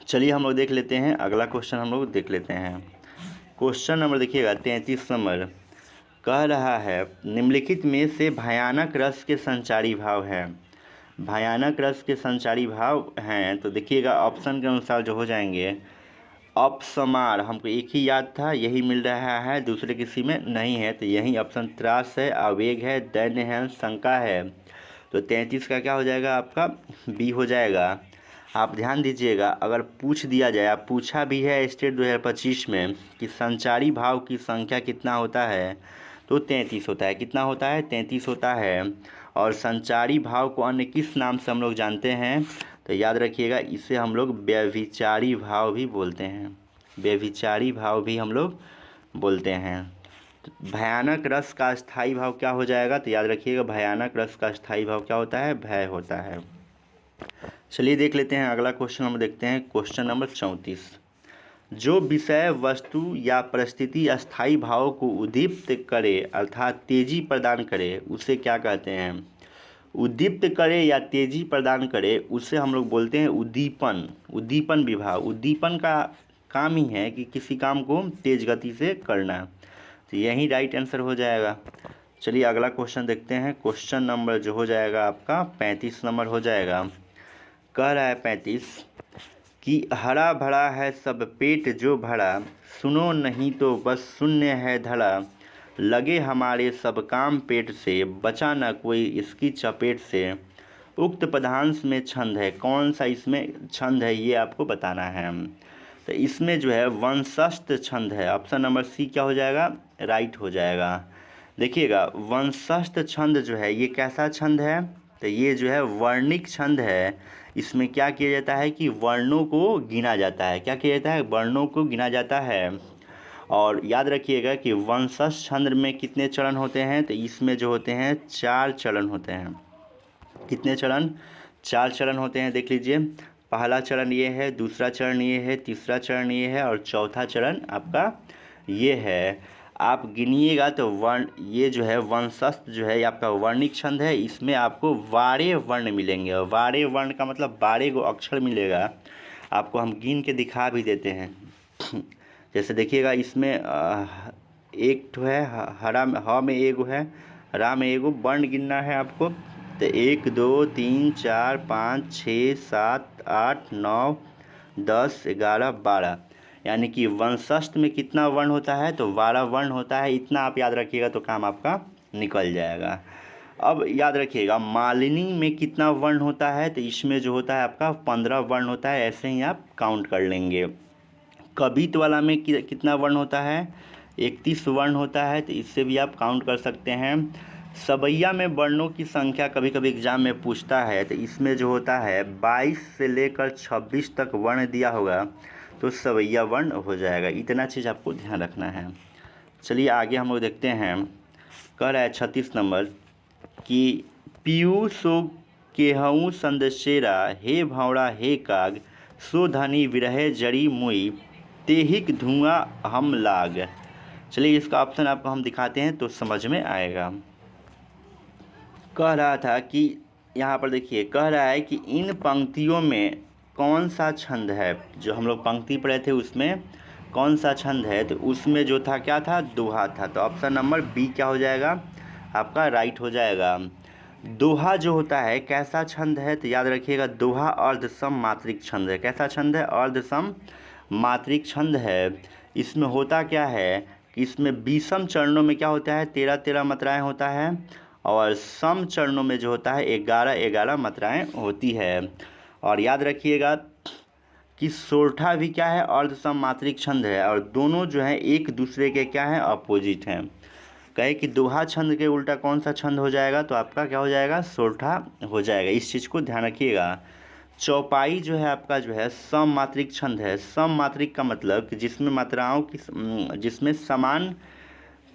चलिए हम लोग देख लेते हैं अगला क्वेश्चन हम लोग देख लेते हैं। क्वेश्चन नंबर देखिएगा 33 नंबर कह रहा है निम्नलिखित में से भयानक रस के संचारी भाव है। भयानक रस के संचारी भाव हैं, तो देखिएगा ऑप्शन के अनुसार जो हो जाएंगे अपसमार, हमको एक ही याद था यही मिल रहा है, दूसरे किसी में नहीं है। तो यही ऑप्शन त्रास है, आवेग है, दैन्य है, शंका है। तो 33 का क्या हो जाएगा आपका, बी हो जाएगा। आप ध्यान दीजिएगा, अगर पूछ दिया जाए, आप पूछा भी है स्टेट 2025 में कि संचारी भाव की संख्या कितना होता है, तो 33 होता है। कितना होता है, 33 होता है। और संचारी भाव को अन्य किस नाम से हम लोग जानते हैं, तो याद रखिएगा इसे हम लोग व्यभिचारी भाव भी बोलते हैं। व्यभिचारी भाव भी हम लोग बोलते हैं। तो भयानक रस का स्थायी भाव क्या हो जाएगा, तो याद रखिएगा भयानक रस का स्थायी भाव क्या होता है, भय होता है। चलिए देख लेते हैं अगला क्वेश्चन हम देखते हैं। क्वेश्चन नंबर 34, जो विषय वस्तु या परिस्थिति अस्थायी भाव को उद्दीप्त करे अर्थात तेजी प्रदान करे उसे क्या कहते हैं। उद्दीप्त करे या तेजी प्रदान करे उसे हम लोग बोलते हैं उद्दीपन। उद्दीपन विभाग, उद्दीपन का काम ही है कि किसी काम को तेज गति से करना, तो यही राइट आंसर हो जाएगा। चलिए अगला क्वेश्चन देखते हैं। क्वेश्चन नंबर जो हो जाएगा आपका 35 नंबर हो जाएगा। कह रहा है 35 कि हरा भरा है सब पेट जो भरा, सुनो नहीं तो बस शून्य है धड़ा, लगे हमारे सब काम पेट से, बचा न कोई इसकी चपेट से। उक्त पदांश में छंद है, कौन सा इसमें छंद है ये आपको बताना है। तो इसमें जो है वंशस्थ छंद है। ऑप्शन नंबर सी क्या हो जाएगा, राइट हो जाएगा। देखिएगा वंशस्थ छंद जो है ये कैसा छंद है, तो ये जो है वर्णिक छंद है। इसमें क्या किया जाता है कि वर्णों को गिना जाता है। क्या किया जाता है, वर्णों को गिना जाता है। और याद रखिएगा कि वंशस्थ छंद में कितने चरण होते हैं, तो इसमें जो होते हैं 4 चरण होते हैं। कितने चरण, 4 चरण होते हैं। देख लीजिए, पहला चरण ये है, दूसरा चरण ये है, तीसरा चरण ये है और चौथा चरण आपका ये है। आप गिनिएगा तो वर्ण, ये जो है वंशस्थ जो है, ये आपका वर्णिक छंद है। इसमें आपको 12 वर्ण मिलेंगे और 12 वर्ण का मतलब 12 गो अक्षर मिलेगा। आपको हम गिन के दिखा भी देते हैं। जैसे देखिएगा इसमें एक तो है हरा में, ह में एगो है, रा में एगो वर्ण गिनना है आपको। तो 1 2 3 4 5 6 7 8 9 10 11 12, यानी कि वंशस्थ में कितना वर्ण होता है तो 12 वर्ण होता है। इतना आप याद रखिएगा तो काम आपका निकल जाएगा। अब याद रखिएगा मालिनी में कितना वर्ण होता है, तो इसमें जो होता है आपका 15 वर्ण होता है। ऐसे ही आप काउंट कर लेंगे। कबित वाला में कितना वर्ण होता है, 31 वर्ण होता है, तो इससे भी आप काउंट कर सकते हैं। सबैया में वर्णों की संख्या कभी कभी एग्जाम में पूछता है, तो इसमें जो होता है 22 से लेकर 26 तक वर्ण दिया होगा तो सबैया वर्ण हो जाएगा। इतना चीज़ आपको ध्यान रखना है। चलिए आगे हम लोग देखते हैं। कह रहा है 36 नंबर कि पीयू सो केहूँ संदशेरा, हे भौरा हे काग, सो धनी विरहे जड़ी मुई, तेहिक धुआं हम लाग। चलिए इसका ऑप्शन आपको हम दिखाते हैं तो समझ में आएगा। कह रहा था कि यहाँ पर देखिए, कह रहा है कि इन पंक्तियों में कौन सा छंद है। जो हम लोग पंक्ति पढ़े थे उसमें कौन सा छंद है, तो उसमें जो था क्या था, दोहा था। तो ऑप्शन नंबर बी क्या हो जाएगा आपका, राइट हो जाएगा। दोहा जो होता है कैसा छंद है, तो याद रखिएगा दोहा अर्धसम मात्रिक छंद है। कैसा छंद है, अर्धसम मात्रिक छंद है। इसमें होता क्या है कि इसमें विषम चरणों में क्या होता है, 13-13 मात्राएँ होता है और सम चरणों में जो होता है 11-11 मात्राएँ होती है। और याद रखिएगा कि सोरठा भी क्या है, अर्धसम मात्रिक छंद है और दोनों जो है एक दूसरे के क्या है, अपोजिट हैं। कहे कि दोहा छंद के उल्टा कौन सा छंद हो जाएगा, तो आपका क्या हो जाएगा, सोरठा हो जाएगा। इस चीज़ को ध्यान रखिएगा। चौपाई जो है आपका जो है सम मात्रिक छंद है। सम मात्रिक का मतलब कि जिसमें मात्राओं की, जिसमें समान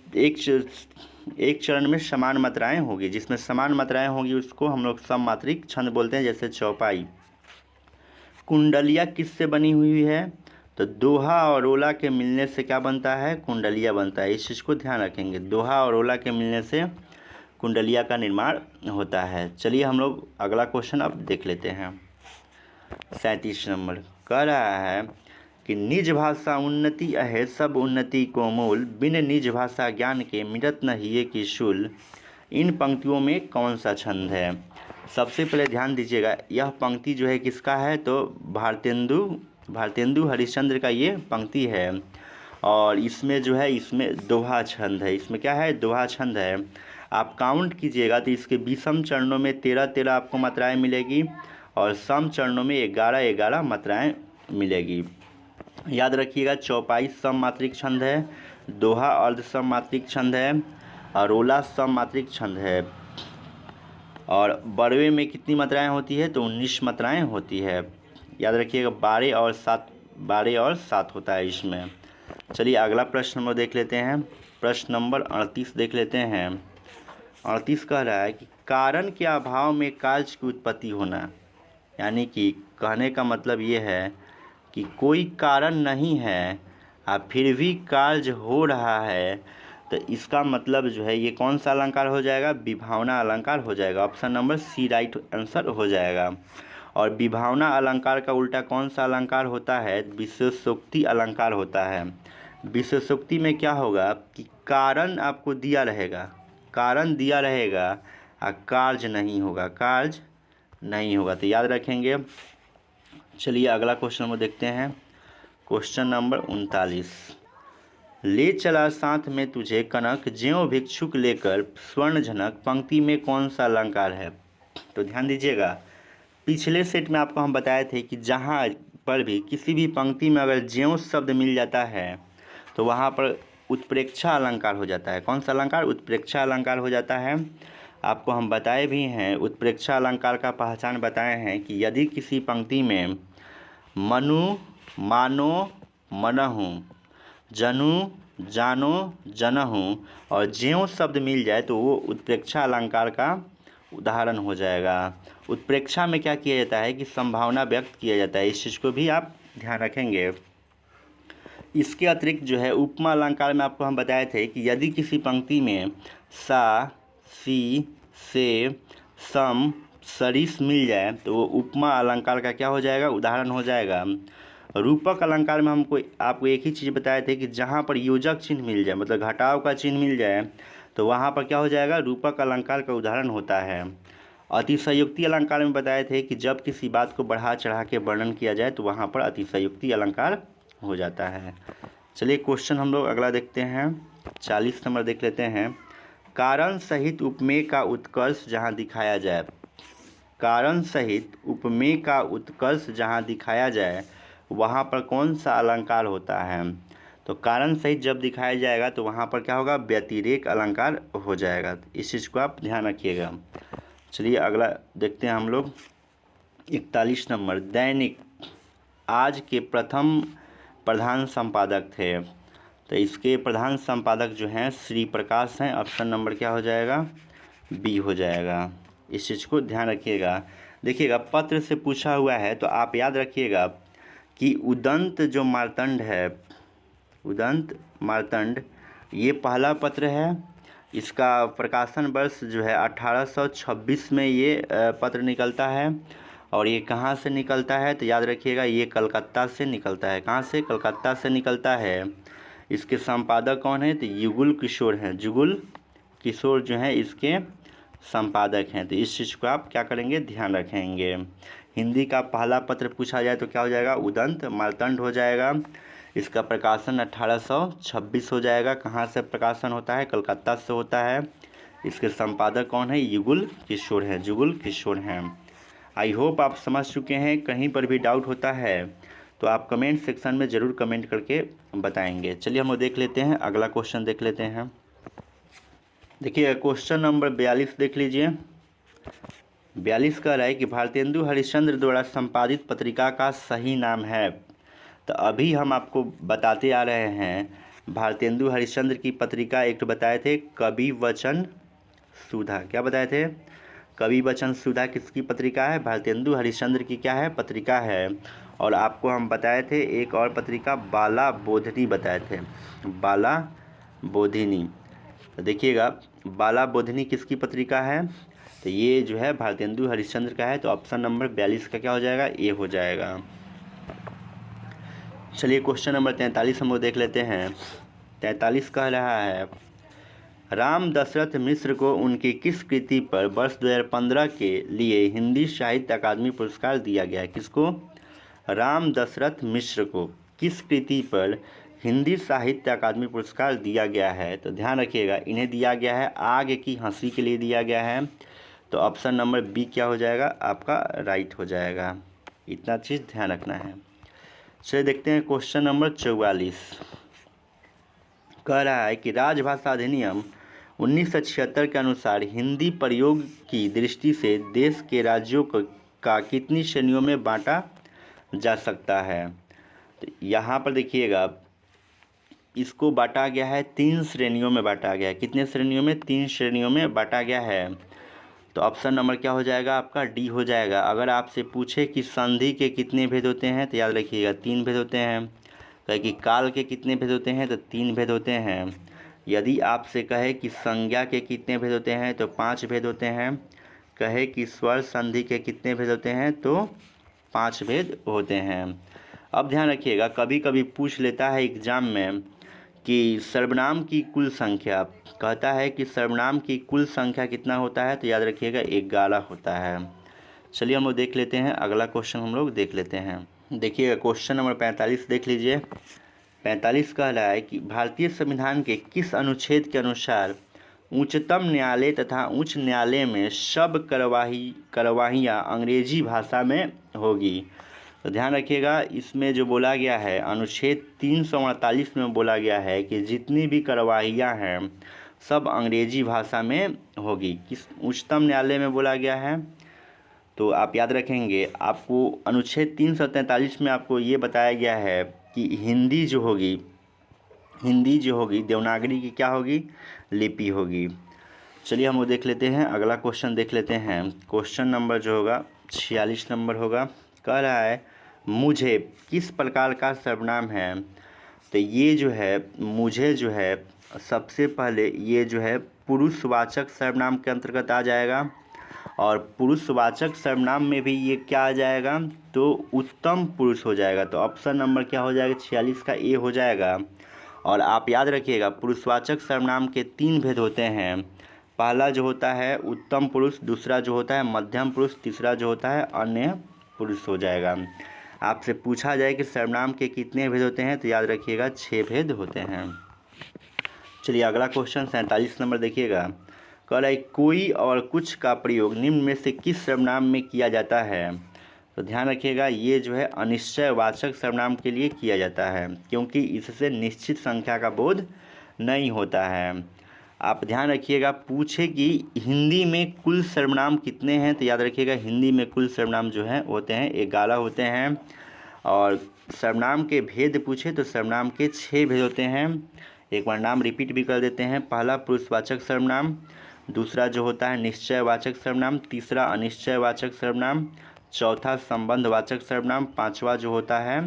एक चरण में समान मात्राएं होगी, जिसमें समान मात्राएं होगी उसको हम लोग सम मात्रिक छंद बोलते हैं। जैसे चौपाई। कुंडलिया किससे बनी हुई है, तो दोहा और ओला के मिलने से क्या बनता है, कुंडलिया बनता है। इस चीज़ को ध्यान रखेंगे, दोहा और ओला के मिलने से कुंडलिया का निर्माण होता है। चलिए हम लोग अगला क्वेश्चन अब देख लेते हैं। 37 नंबर कह रहा है कि निज भाषा उन्नति अहे सब उन्नति को मूल, बिन निज भाषा ज्ञान के मिटत न हिये की शूल। इन पंक्तियों में कौन सा छंद है। सबसे पहले ध्यान दीजिएगा, यह पंक्ति जो है किसका है, तो भारतेंदु हरिश्चंद्र का ये पंक्ति है। और इसमें जो है, इसमें दोहा छंद है। इसमें क्या है, दोहा छंद है। आप काउंट कीजिएगा तो इसके विषम चरणों में 13-13 आपको मात्राएं मिलेगी और सम चरणों में 11-11 मात्राएं मिलेगी। याद रखिएगा, चौपाई सम मात्रिक छंद है, दोहा अर्ध सम मात्रिक छंद है और ओला सम मात्रिक छंद है। और बड़वे में कितनी मात्राएं होती है, तो 19 मात्राएं होती है। याद रखिएगा 12 और 7 होता है इसमें। चलिए अगला प्रश्न नंबर देख लेते हैं। प्रश्न नंबर 38 देख लेते हैं। 38 कह रहा है कि कारण के अभाव में कार्य की उत्पत्ति होना, यानी कि कहने का मतलब ये है कि कोई कारण नहीं है और फिर भी कार्य हो रहा है, तो इसका मतलब जो है ये कौन सा अलंकार हो जाएगा, विभावना अलंकार हो जाएगा। Option number C right answer हो जाएगा। और विभावना अलंकार का उल्टा कौन सा अलंकार होता है, विशेषोक्ति अलंकार होता है। विशेषोक्ति में क्या होगा कि कारण आपको दिया रहेगा, कारण दिया रहेगा और कार्य नहीं होगा, तो याद रखेंगे। चलिए अगला क्वेश्चन में देखते हैं। Question number 39। ले चला साथ में तुझे कनक, ज्यों भिक्षुक लेकर स्वर्ण झनक। पंक्ति में कौन सा अलंकार है, तो ध्यान दीजिएगा। पिछले सेट में आपको हम बताए थे कि जहाँ पर भी किसी भी पंक्ति में अगर ज्यों शब्द मिल जाता है तो वहाँ पर उत्प्रेक्षा अलंकार हो जाता है। कौन सा अलंकार, उत्प्रेक्षा अलंकार हो जाता है। आपको हम बताए भी हैं, उत्प्रेक्षा अलंकार का पहचान बताए हैं कि यदि किसी पंक्ति में मनु मानो मनहु, जनु जानो जनहु और ज्यों शब्द मिल जाए तो वो उत्प्रेक्षा अलंकार का उदाहरण हो जाएगा। उत्प्रेक्षा में क्या किया जाता है कि संभावना व्यक्त किया जाता है, इस चीज़ को भी आप ध्यान रखेंगे। इसके अतिरिक्त जो है उपमा अलंकार में आपको हम बताए थे कि यदि किसी पंक्ति में सा, सी, से, सम, सरिस मिल जाए तो वो उपमा अलंकार का क्या हो जाएगा, उदाहरण हो जाएगा। रूपक अलंकार में हमको आपको एक ही चीज़ बताए थे कि जहाँ पर योजक चिन्ह मिल जाए, मतलब घटाव का चिन्ह मिल जाए, तो वहाँ पर क्या हो जाएगा, रूपक अलंकार का उदाहरण होता है। अतिशयोक्ति अलंकार में बताए थे कि जब किसी बात को बढ़ा चढ़ा के वर्णन किया जाए तो वहाँ पर अतिशयोक्ति अलंकार हो जाता है। चलिए क्वेश्चन हम लोग अगला देखते हैं, 40 नंबर देख लेते हैं। कारण सहित उपमेय का उत्कर्ष जहाँ दिखाया जाए, कारण सहित उपमेय का उत्कर्ष जहाँ दिखाया जाए वहाँ पर कौन सा अलंकार होता है। तो कारण सहित जब दिखाया जाएगा तो वहाँ पर क्या होगा, व्यतिरेक अलंकार हो जाएगा। इस चीज़ को आप ध्यान रखिएगा। चलिए अगला देखते हैं हम लोग, 41 नंबर। दैनिक आज के प्रथम प्रधान संपादक थे, तो इसके प्रधान संपादक जो हैं श्री प्रकाश हैं। ऑप्शन नंबर क्या हो जाएगा, बी हो जाएगा। इस चीज़ को ध्यान रखिएगा। देखिएगा पत्र से पूछा हुआ है तो आप याद रखिएगा कि उदंत जो मार्तंड है, उदंत मार्तंड, ये पहला पत्र है। इसका प्रकाशन वर्ष जो है 1826 में ये पत्र निकलता है। और ये कहाँ से निकलता है, तो याद रखिएगा ये कलकत्ता से निकलता है। कहाँ से, कलकत्ता से निकलता है। इसके संपादक कौन है, तो युगल किशोर हैं। जुगल किशोर जो हैं इसके संपादक हैं। तो इस चीज़ को आप क्या करेंगे, ध्यान रखेंगे। हिंदी का पहला पत्र पूछा जाए तो क्या हो जाएगा, उदंत मार्तंड हो जाएगा। इसका प्रकाशन 1826 हो जाएगा। कहाँ से प्रकाशन होता है, कलकत्ता से होता है। इसके संपादक कौन है, युगल किशोर हैं, जुगल किशोर हैं। आई होप आप समझ चुके हैं। कहीं पर भी डाउट होता है तो आप कमेंट सेक्शन में ज़रूर कमेंट करके बताएंगे। चलिए हम लोग देख लेते हैं, अगला क्वेश्चन देख लेते हैं। देखिए क्वेश्चन नंबर 42 देख लीजिए। 42 कह रहा है कि भारतेंदु हरिश्चंद्र द्वारा संपादित पत्रिका का सही नाम है। तो अभी हम आपको बताते आ रहे हैं भारतेंदु हरिश्चंद्र की पत्रिका एक तो बताए थे कवि वचन सुधा। क्या बताए थे, कवि वचन सुधा किसकी पत्रिका है, भारतेंदु हरिश्चंद्र की क्या है, पत्रिका है। और आपको हम बताए थे एक और पत्रिका बाला बोधिनी बताए थे, बाला बोधिनी। तो देखिएगा बाला बोधिनी किसकी पत्रिका है, तो ये जो है भारतेंदु हरिश्चंद्र का है। तो ऑप्शन नंबर 42 का क्या हो जाएगा, ए हो जाएगा। चलिए क्वेश्चन नंबर 43 हम लोग देख लेते हैं। 43 कह रहा है राम दशरथ मिश्र को उनकी किस कृति पर वर्ष 2015 के लिए हिंदी साहित्य अकादमी पुरस्कार दिया गया है। किसको, राम दशरथ मिश्र को किस कृति पर हिंदी साहित्य अकादमी पुरस्कार दिया गया है। तो ध्यान रखिएगा इन्हें दिया गया है आग की हंसी के लिए दिया गया है। तो ऑप्शन नंबर बी क्या हो जाएगा, आपका राइट हो जाएगा। इतना चीज़ ध्यान रखना है। चलिए देखते हैं क्वेश्चन नंबर 44 कह रहा है कि राजभाषा अधिनियम 1976 के अनुसार हिंदी प्रयोग की दृष्टि से देश के राज्यों का कितनी श्रेणियों में बांटा जा सकता है। तो यहाँ पर देखिएगा इसको बांटा गया है 3 श्रेणियों में बांटा गया है। कितने श्रेणियों में, 3 श्रेणियों में बांटा गया है। तो ऑप्शन नंबर क्या हो जाएगा, आपका डी हो जाएगा। अगर आपसे पूछे कि संधि के कितने भेद होते हैं तो याद रखिएगा 3 भेद होते हैं। कहे कि काल के कितने भेद होते हैं तो 3 भेद होते हैं। यदि आपसे कहे कि संज्ञा के कितने भेद होते हैं तो 5 भेद होते हैं। कहे कि स्वर संधि के कितने भेद होते हैं तो 5 भेद होते हैं। अब ध्यान रखिएगा कभी कभी पूछ लेता है एग्जाम में कि सर्वनाम की कुल संख्या, कहता है कि सर्वनाम की कुल संख्या कितना होता है, तो याद रखिएगा 11 होता है। चलिए हम लोग देख लेते हैं अगला क्वेश्चन हम लोग देख लेते हैं। देखिएगा क्वेश्चन नंबर 45 देख लीजिए। 45 कह रहा है कि भारतीय संविधान के किस अनुच्छेद के अनुसार उच्चतम न्यायालय तथा उच्च न्यायालय में सब कार्यवाहियाँ अंग्रेजी भाषा में होगी। तो ध्यान रखिएगा इसमें जो बोला गया है अनुच्छेद 348 में बोला गया है कि जितनी भी कार्यवाहियाँ हैं सब अंग्रेजी भाषा में होगी। किस उच्चतम न्यायालय में बोला गया है, तो आप याद रखेंगे आपको अनुच्छेद 343 में आपको ये बताया गया है कि हिंदी जो होगी देवनागरी की क्या होगी, लिपि होगी। चलिए हम वो देख लेते हैं, अगला क्वेश्चन देख लेते हैं। क्वेश्चन नंबर जो होगा 46 नंबर होगा। कह रहा है मुझे किस प्रकार का सर्वनाम है। तो ये जो है मुझे जो है सबसे पहले ये जो है पुरुषवाचक सर्वनाम के अंतर्गत आ जाएगा, और पुरुषवाचक सर्वनाम में भी ये क्या आ जाएगा, तो उत्तम पुरुष हो जाएगा। तो ऑप्शन नंबर क्या हो जाएगा, 46 का ए हो जाएगा। और आप याद रखिएगा पुरुषवाचक सर्वनाम के 3 भेद होते हैं। पहला जो होता है उत्तम पुरुष, दूसरा जो होता है मध्यम पुरुष, तीसरा जो होता है अन्य पुरुष हो जाएगा। आपसे पूछा जाए कि सर्वनाम के कितने भेद होते हैं, तो याद रखिएगा 6 भेद होते हैं। चलिए अगला क्वेश्चन 47 नंबर देखिएगा। कह रहा है कोई और कुछ का प्रयोग निम्न में से किस सर्वनाम में किया जाता है। तो ध्यान रखिएगा ये जो है अनिश्चयवाचक सर्वनाम के लिए किया जाता है, क्योंकि इससे निश्चित संख्या का बोध नहीं होता है। आप ध्यान रखिएगा पूछे कि हिंदी में कुल सर्वनाम कितने हैं, तो याद रखिएगा हिंदी में कुल सर्वनाम जो हैं होते हैं 11 होते हैं। और सर्वनाम के भेद पूछे तो सर्वनाम के 6 भेद होते हैं। एक बार नाम रिपीट भी कर देते हैं। पहला पुरुषवाचक सर्वनाम, दूसरा जो होता है निश्चयवाचक सर्वनाम, तीसरा अनिश्चयवाचक सर्वनाम, चौथा संबंधवाचक सर्वनाम, पांचवा जो होता है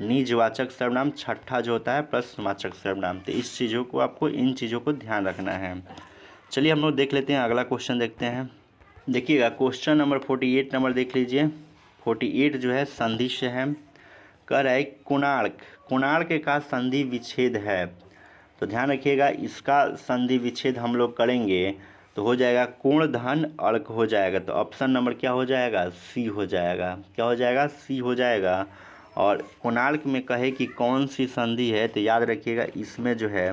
निजवाचक सर्वनाम, छठा जो होता है प्रश्नवाचक सर्वनाम। तो इस चीज़ों को आपको इन चीज़ों को ध्यान रखना है। चलिए हम लोग देख लेते हैं, अगला क्वेश्चन देखते हैं। देखिएगा क्वेश्चन नंबर 48 नंबर देख लीजिए। 48 जो है संधि से है। कह रहा है कोणार्क, कोणार्क का संधि विच्छेद है। तो ध्यान रखिएगा इसका संधि विच्छेद हम लोग करेंगे तो हो जाएगा कोण धन अर्क हो जाएगा। तो ऑप्शन नंबर क्या हो जाएगा, सी हो जाएगा। क्या हो जाएगा, सी हो जाएगा। और कोणार्क में कहे कि कौन सी संधि है, तो याद रखिएगा इसमें जो है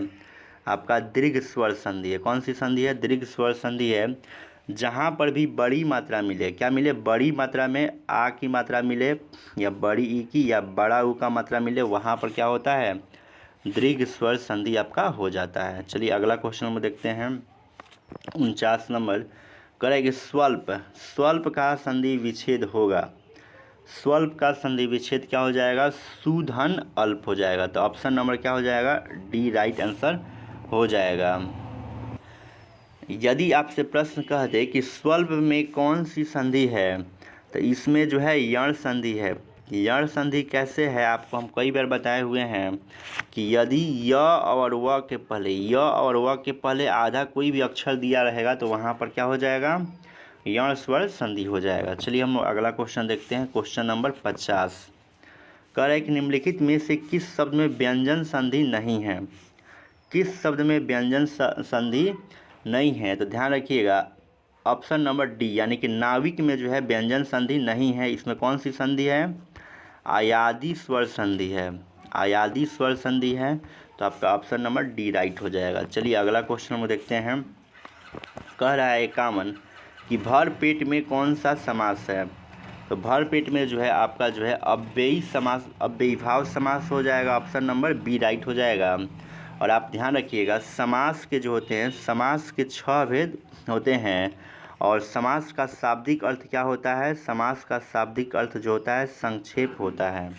आपका दीर्घ स्वर संधि है। कौन सी संधि है, दीर्घ स्वर संधि है। जहाँ पर भी बड़ी मात्रा मिले, क्या मिले, बड़ी मात्रा में आ की मात्रा मिले या बड़ी ई की या बड़ा ऊ का मात्रा मिले, वहाँ पर क्या होता है, दीर्घ स्वर संधि आपका हो जाता है। चलिए अगला क्वेश्चन नंबर देखते हैं 49 नंबर। करेंगे स्वल्प, स्वल्प का संधि विच्छेद होगा। स्वल्प का संधि विच्छेद क्या हो जाएगा, सुधन अल्प हो जाएगा। तो ऑप्शन नंबर क्या हो जाएगा, डी राइट आंसर हो जाएगा। यदि आपसे प्रश्न कह दे कि स्वल्प में कौन सी संधि है, तो इसमें जो है यण संधि है। यण संधि कैसे है, आपको हम कई बार बताए हुए हैं कि यदि य और व के पहले, य और व के पहले आधा कोई भी अक्षर दिया रहेगा तो वहाँ पर क्या हो जाएगा, यण स्वर संधि हो जाएगा। चलिए हम अगला क्वेश्चन देखते हैं। क्वेश्चन नंबर 50 कह रहा है कि निम्नलिखित में से किस शब्द में व्यंजन संधि नहीं है। किस शब्द में व्यंजन संधि नहीं है, तो ध्यान रखिएगा ऑप्शन नंबर डी यानी कि नाविक में जो है व्यंजन संधि नहीं है। इसमें कौन सी संधि है, आयादी स्वर संधि है। आयादी स्वर संधि है, तो आपका ऑप्शन नंबर डी राइट हो जाएगा। चलिए अगला क्वेश्चन हम देखते हैं। कह रहा है 51 कि भर पेट में कौन सा समास है। तो भर पेट में जो है आपका जो है अव्ययी समास, अव्ययीभाव समास हो जाएगा। ऑप्शन नंबर बी राइट हो जाएगा। और आप ध्यान रखिएगा समास के जो होते हैं, समास के 6 भेद होते हैं। और समास का शाब्दिक अर्थ क्या होता है, समास का शाब्दिक अर्थ जो होता है संक्षेप होता है।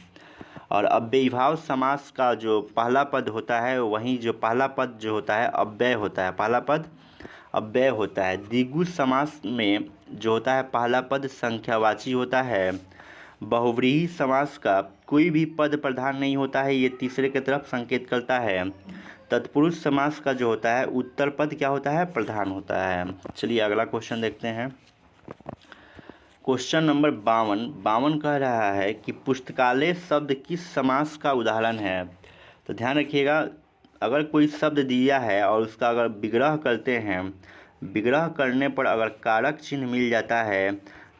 और अव्ययीभाव समास का जो पहला पद होता है, वहीं जो पहला पद जो होता है अव्यय होता है, पहला पद अव्यय होता है। द्विगु समास में जो होता है पहला पद संख्यावाची होता है। बहुव्रीहि समास का कोई भी पद प्रधान नहीं होता है, ये तीसरे की तरफ संकेत करता है। तत्पुरुष समास का जो होता है उत्तर पद क्या होता है, प्रधान होता है। चलिए अगला क्वेश्चन देखते हैं। क्वेश्चन नंबर 52 कह रहा है कि पुस्तकालय शब्द किस समास का उदाहरण है। तो ध्यान रखिएगा अगर कोई शब्द दिया है और उसका अगर विग्रह करते हैं, विग्रह करने पर अगर कारक चिन्ह मिल जाता है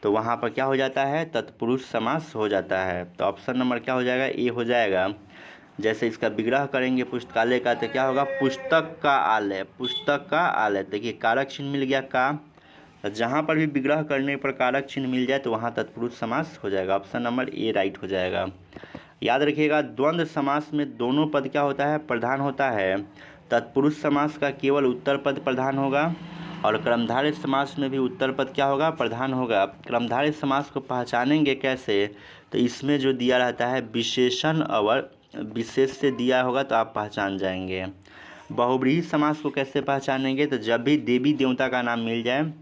तो वहाँ पर क्या हो जाता है, तत्पुरुष समास हो जाता है। तो ऑप्शन नंबर क्या हो जाएगा, ए हो जाएगा। जैसे इसका विग्रह करेंगे पुस्तकालय का तो क्या होगा, पुस्तक का आलय, पुस्तक का आलय। देखिए कारक चिन्ह मिल गया का, तो जहाँ पर भी विग्रह करने पर कारक चिन्ह मिल जाए तो वहाँ तत्पुरुष समास हो जाएगा। ऑप्शन नंबर ए राइट हो जाएगा। याद रखिएगा द्वंद्व समास में दोनों पद क्या होता है, प्रधान होता है। तत्पुरुष समास का केवल उत्तर पद प्रधान होगा और कर्मधारय समास में भी उत्तर पद क्या होगा, प्रधान होगा। कर्मधारय समास को पहचानेंगे कैसे, तो इसमें जो दिया रहता है विशेषण और विशेष से दिया होगा तो आप पहचान जाएंगे। बहुव्रीहि समास को कैसे पहचानेंगे, तो जब भी देवी देवता का नाम मिल जाए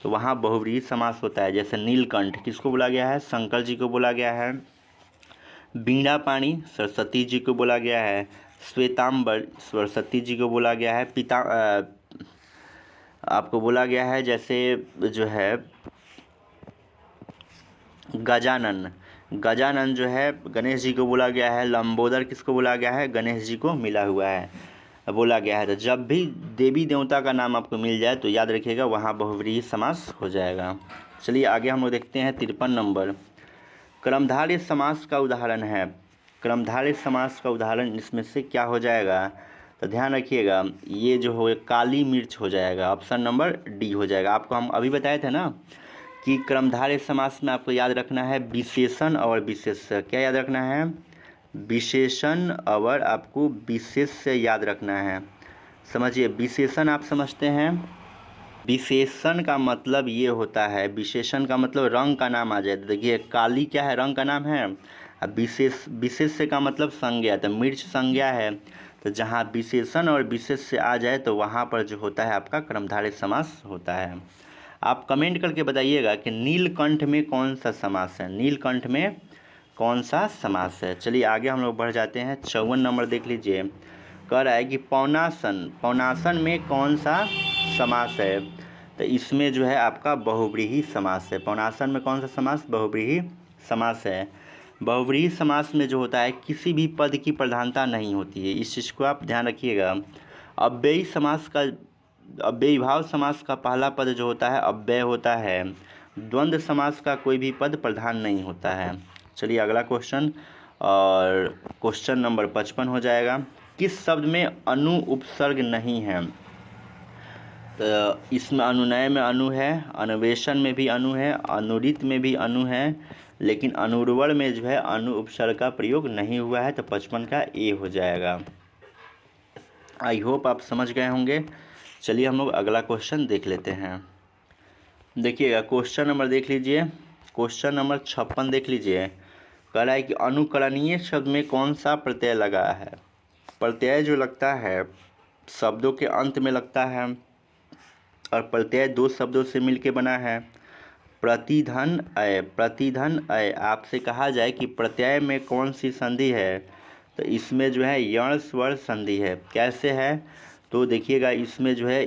तो वहाँ बहुव्रीहि समास होता है। जैसे नीलकंठ किसको बोला गया है, शंकर जी को बोला गया है। बीणा पाणी सरस्वती जी को बोला गया है। श्वेतांबर सरस्वती जी को बोला गया है। आपको बोला गया है जैसे जो है गजानन, गजानन जो है गणेश जी को बोला गया है। लंबोदर किसको बोला गया है, गणेश जी को मिला हुआ है, बोला गया है। तो जब भी देवी देवता का नाम आपको मिल जाए तो याद रखिएगा वहाँ बहुव्रीहि समास हो जाएगा। चलिए आगे हम लोग देखते हैं 53 नंबर। कर्मधारय समास का उदाहरण है। कर्मधारय समास का उदाहरण इसमें से क्या हो जाएगा, तो ध्यान रखिएगा ये जो हो काली मिर्च हो जाएगा। ऑप्शन नंबर डी हो जाएगा। आपको हम अभी बताए थे ना कि कर्मधारय समास में आपको याद रखना है विशेषण और विशेष्य। क्या याद रखना है, विशेषण और आपको विशेष्य याद रखना है। समझिए विशेषण आप समझते हैं, विशेषण का मतलब ये होता है, विशेषण का मतलब रंग का नाम आ जाए। तो देखिए काली क्या है, रंग का नाम है। अब विशेष्य का मतलब संज्ञा, तो मिर्च संज्ञा है। तो जहाँ विशेषण और विशेष्य आ जाए तो वहाँ पर जो होता है आपका कर्मधारय समास होता है। आप कमेंट करके बताइएगा कि नीलकंठ में कौन सा समास है, नीलकंठ में कौन सा समास है। चलिए आगे हम लोग बढ़ जाते हैं। 54 नंबर देख लीजिए, कह रहा है कि पौनासन, पौनासन में कौन सा समास है, तो इसमें जो है आपका बहुव्रीहि समास है। पौनासन में कौन सा समास, बहुव्रीहि समास है। बहुव्रीहि समास में जो होता है किसी भी पद की प्रधानता नहीं होती है, इस चीज़ को आप ध्यान रखिएगा। अव्ययी समास का, अव्ययीभाव समास का पहला पद जो होता है अव्यय होता है। द्वंद्व समास का कोई भी पद प्रधान नहीं होता है। चलिए अगला क्वेश्चन, और क्वेश्चन नंबर 55 हो जाएगा। किस शब्द में अनु उपसर्ग नहीं है, तो इसमें अनुनय में अनु है, अन्वेषण में भी अनु है, अनुरित में भी अनु है, लेकिन अनुर्वर में जो है अनु उपसर्ग का प्रयोग नहीं हुआ है। तो 55 का ए हो जाएगा। आई होप आप समझ गए होंगे। चलिए हम लोग अगला क्वेश्चन देख लेते हैं। देखिएगा क्वेश्चन नंबर देख लीजिए, क्वेश्चन नंबर 56 देख लीजिए। कह रहा है कि अनुकरणीय शब्द में कौन सा प्रत्यय लगा है। प्रत्यय जो लगता है शब्दों के अंत में लगता है, और प्रत्यय दो शब्दों से मिलके बना है। प्रतिधन अय, प्रतिधन अय। आपसे कहा जाए कि प्रत्यय में कौन सी संधि है, तो इसमें जो है यण स्वर संधि है। कैसे है, तो देखिएगा इसमें जो है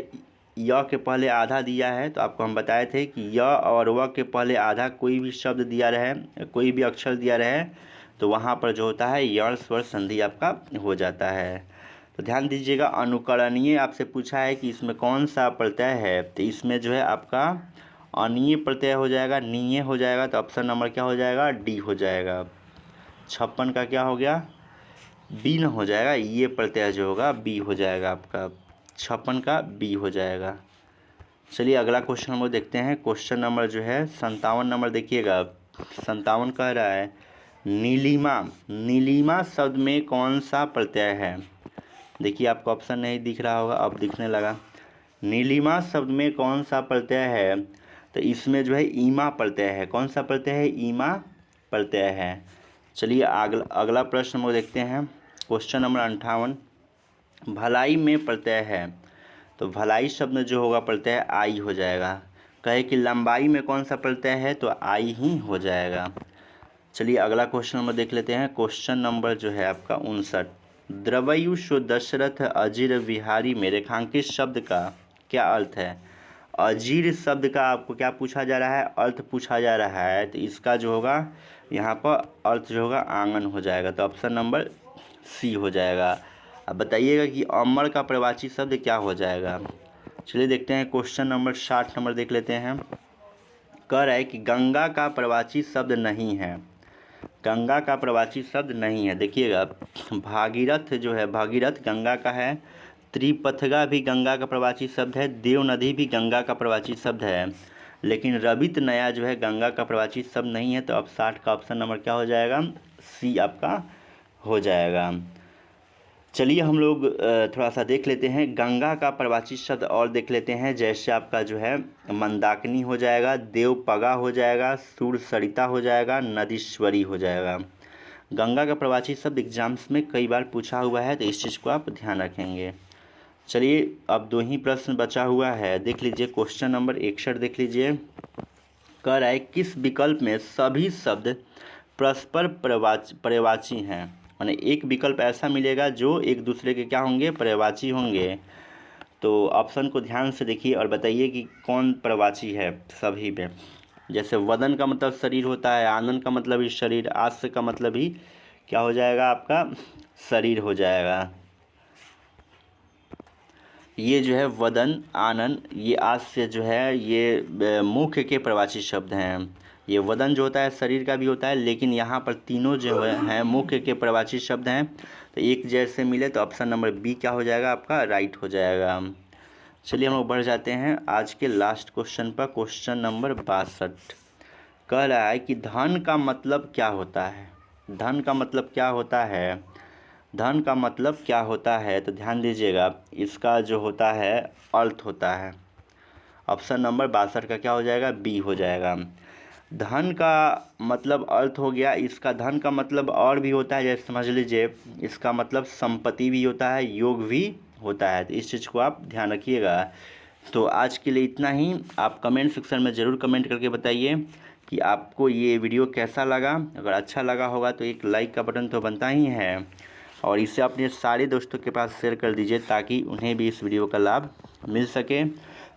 य के पहले आधा दिया है, तो आपको हम बताए थे कि य और व के पहले आधा कोई भी शब्द दिया रहे, कोई भी अक्षर दिया रहे, तो वहाँ पर जो होता है यण स्वर संधि आपका हो जाता है। तो ध्यान दीजिएगा, अनुकरणीय आपसे पूछा है कि इसमें कौन सा प्रत्यय है, तो इसमें जो है आपका अनीय प्रत्यय हो जाएगा, नीय हो जाएगा। तो ऑप्शन नंबर क्या हो जाएगा, डी हो जाएगा। 56 का क्या हो गया, बी न हो जाएगा, ये प्रत्यय जो होगा बी हो जाएगा आपका। 56 का बी हो जाएगा। चलिए अगला क्वेश्चन हम लोग देखते हैं। क्वेश्चन नंबर जो है 57 नंबर देखिएगा। 57 कह रहा है नीलिमा, नीलिमा शब्द में कौन सा प्रत्यय है। देखिए आपको ऑप्शन नहीं दिख रहा होगा, अब दिखने लगा। नीलिमा शब्द में कौन सा प्रत्यय है, तो इसमें जो है ईमा प्रत्यय है। कौन सा प्रत्यय है, ईमा प्रत्यय है। चलिए अगला प्रश्न हम लोग देखते हैं। क्वेश्चन नंबर 58, भलाई में प्रत्यय है, तो भलाई शब्द में जो होगा प्रत्यय आई हो जाएगा। कहे कि लंबाई में कौन सा प्रत्यय है, तो आई ही हो जाएगा। चलिए अगला क्वेश्चन नंबर देख लेते हैं। क्वेश्चन नंबर जो है आपका 59, द्रवयुषो दशरथ अजीर विहारी में रेखांकित शब्द का क्या अर्थ है। अजीर शब्द का आपको क्या पूछा जा रहा है, अर्थ पूछा जा रहा है। तो इसका जो होगा यहाँ पर अर्थ जो होगा आंगन हो जाएगा। तो ऑप्शन नंबर सी हो जाएगा। अब बताइएगा कि अमर का प्रवाची शब्द क्या हो जाएगा। चलिए देखते हैं। क्वेश्चन नंबर 60 नंबर देख लेते हैं। कह रहा है कि गंगा का प्रवाची शब्द नहीं है, गंगा का प्रवाची शब्द नहीं है। देखिएगा भागीरथ जो है, भागीरथ गंगा का है। त्रिपथगा भी गंगा का प्रवाची शब्द है। देव नदी भी गंगा का प्रवाची शब्द है, लेकिन रवित नया जो है गंगा का प्रवाची शब्द नहीं है। तो अब 60 का ऑप्शन नंबर क्या हो जाएगा, सी आपका हो जाएगा। चलिए हम लोग थोड़ा सा देख लेते हैं गंगा का प्रवाची शब्द और देख लेते हैं। जैसे आपका जो है मंदाकिनी हो जाएगा, देवपगा हो जाएगा, सूरसरिता हो जाएगा, नदीश्वरी हो जाएगा। गंगा का प्रवाची शब्द एग्जाम्स में कई बार पूछा हुआ है, तो इस चीज़ को आप ध्यान रखेंगे। चलिए अब 2 ही प्रश्न बचा हुआ है, देख लीजिए क्वेश्चन नंबर 61 देख लीजिए। कह रहा है किस विकल्प में सभी शब्द परस्पर पर्यायवाची हैं, माने एक विकल्प ऐसा मिलेगा जो एक दूसरे के क्या होंगे, पर्यायवाची होंगे। तो ऑप्शन को ध्यान से देखिए और बताइए कि कौन पर्यायवाची है सभी में। जैसे वदन का मतलब शरीर होता है, आनंद का मतलब ही शरीर, आस्य का मतलब ही क्या हो जाएगा आपका, शरीर हो जाएगा। ये जो है वदन, आनंद, ये आस्य जो है ये मुख के पर्यायवाची शब्द हैं। ये वदन जो होता है शरीर का भी होता है, लेकिन यहाँ पर तीनों जो हैं मुख के पर्यायवाची शब्द हैं। तो एक जैसे मिले तो ऑप्शन नंबर बी क्या हो जाएगा आपका, राइट हो जाएगा। चलिए हम लोग बढ़ जाते हैं आज के लास्ट क्वेश्चन पर, क्वेश्चन नंबर 62। कह रहा है कि धन का मतलब क्या होता है, धन का मतलब क्या होता है, धन का मतलब क्या होता है। तो ध्यान दीजिएगा, इसका जो होता है अर्थ होता है। ऑप्शन नंबर 62 का क्या हो जाएगा, बी हो जाएगा। धन का मतलब अर्थ हो गया, इसका धन का मतलब और भी होता है, जैसे समझ लीजिए इसका मतलब संपत्ति भी होता है, योग भी होता है। तो इस चीज़ को आप ध्यान रखिएगा। तो आज के लिए इतना ही। आप कमेंट सेक्शन में ज़रूर कमेंट करके बताइए कि आपको ये वीडियो कैसा लगा। अगर अच्छा लगा होगा तो एक लाइक का बटन तो बनता ही है, और इसे अपने सारे दोस्तों के पास शेयर कर दीजिए ताकि उन्हें भी इस वीडियो का लाभ मिल सके।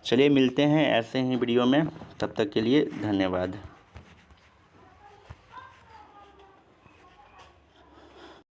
चलिए मिलते हैं ऐसे ही वीडियो में, तब तक के लिए धन्यवाद।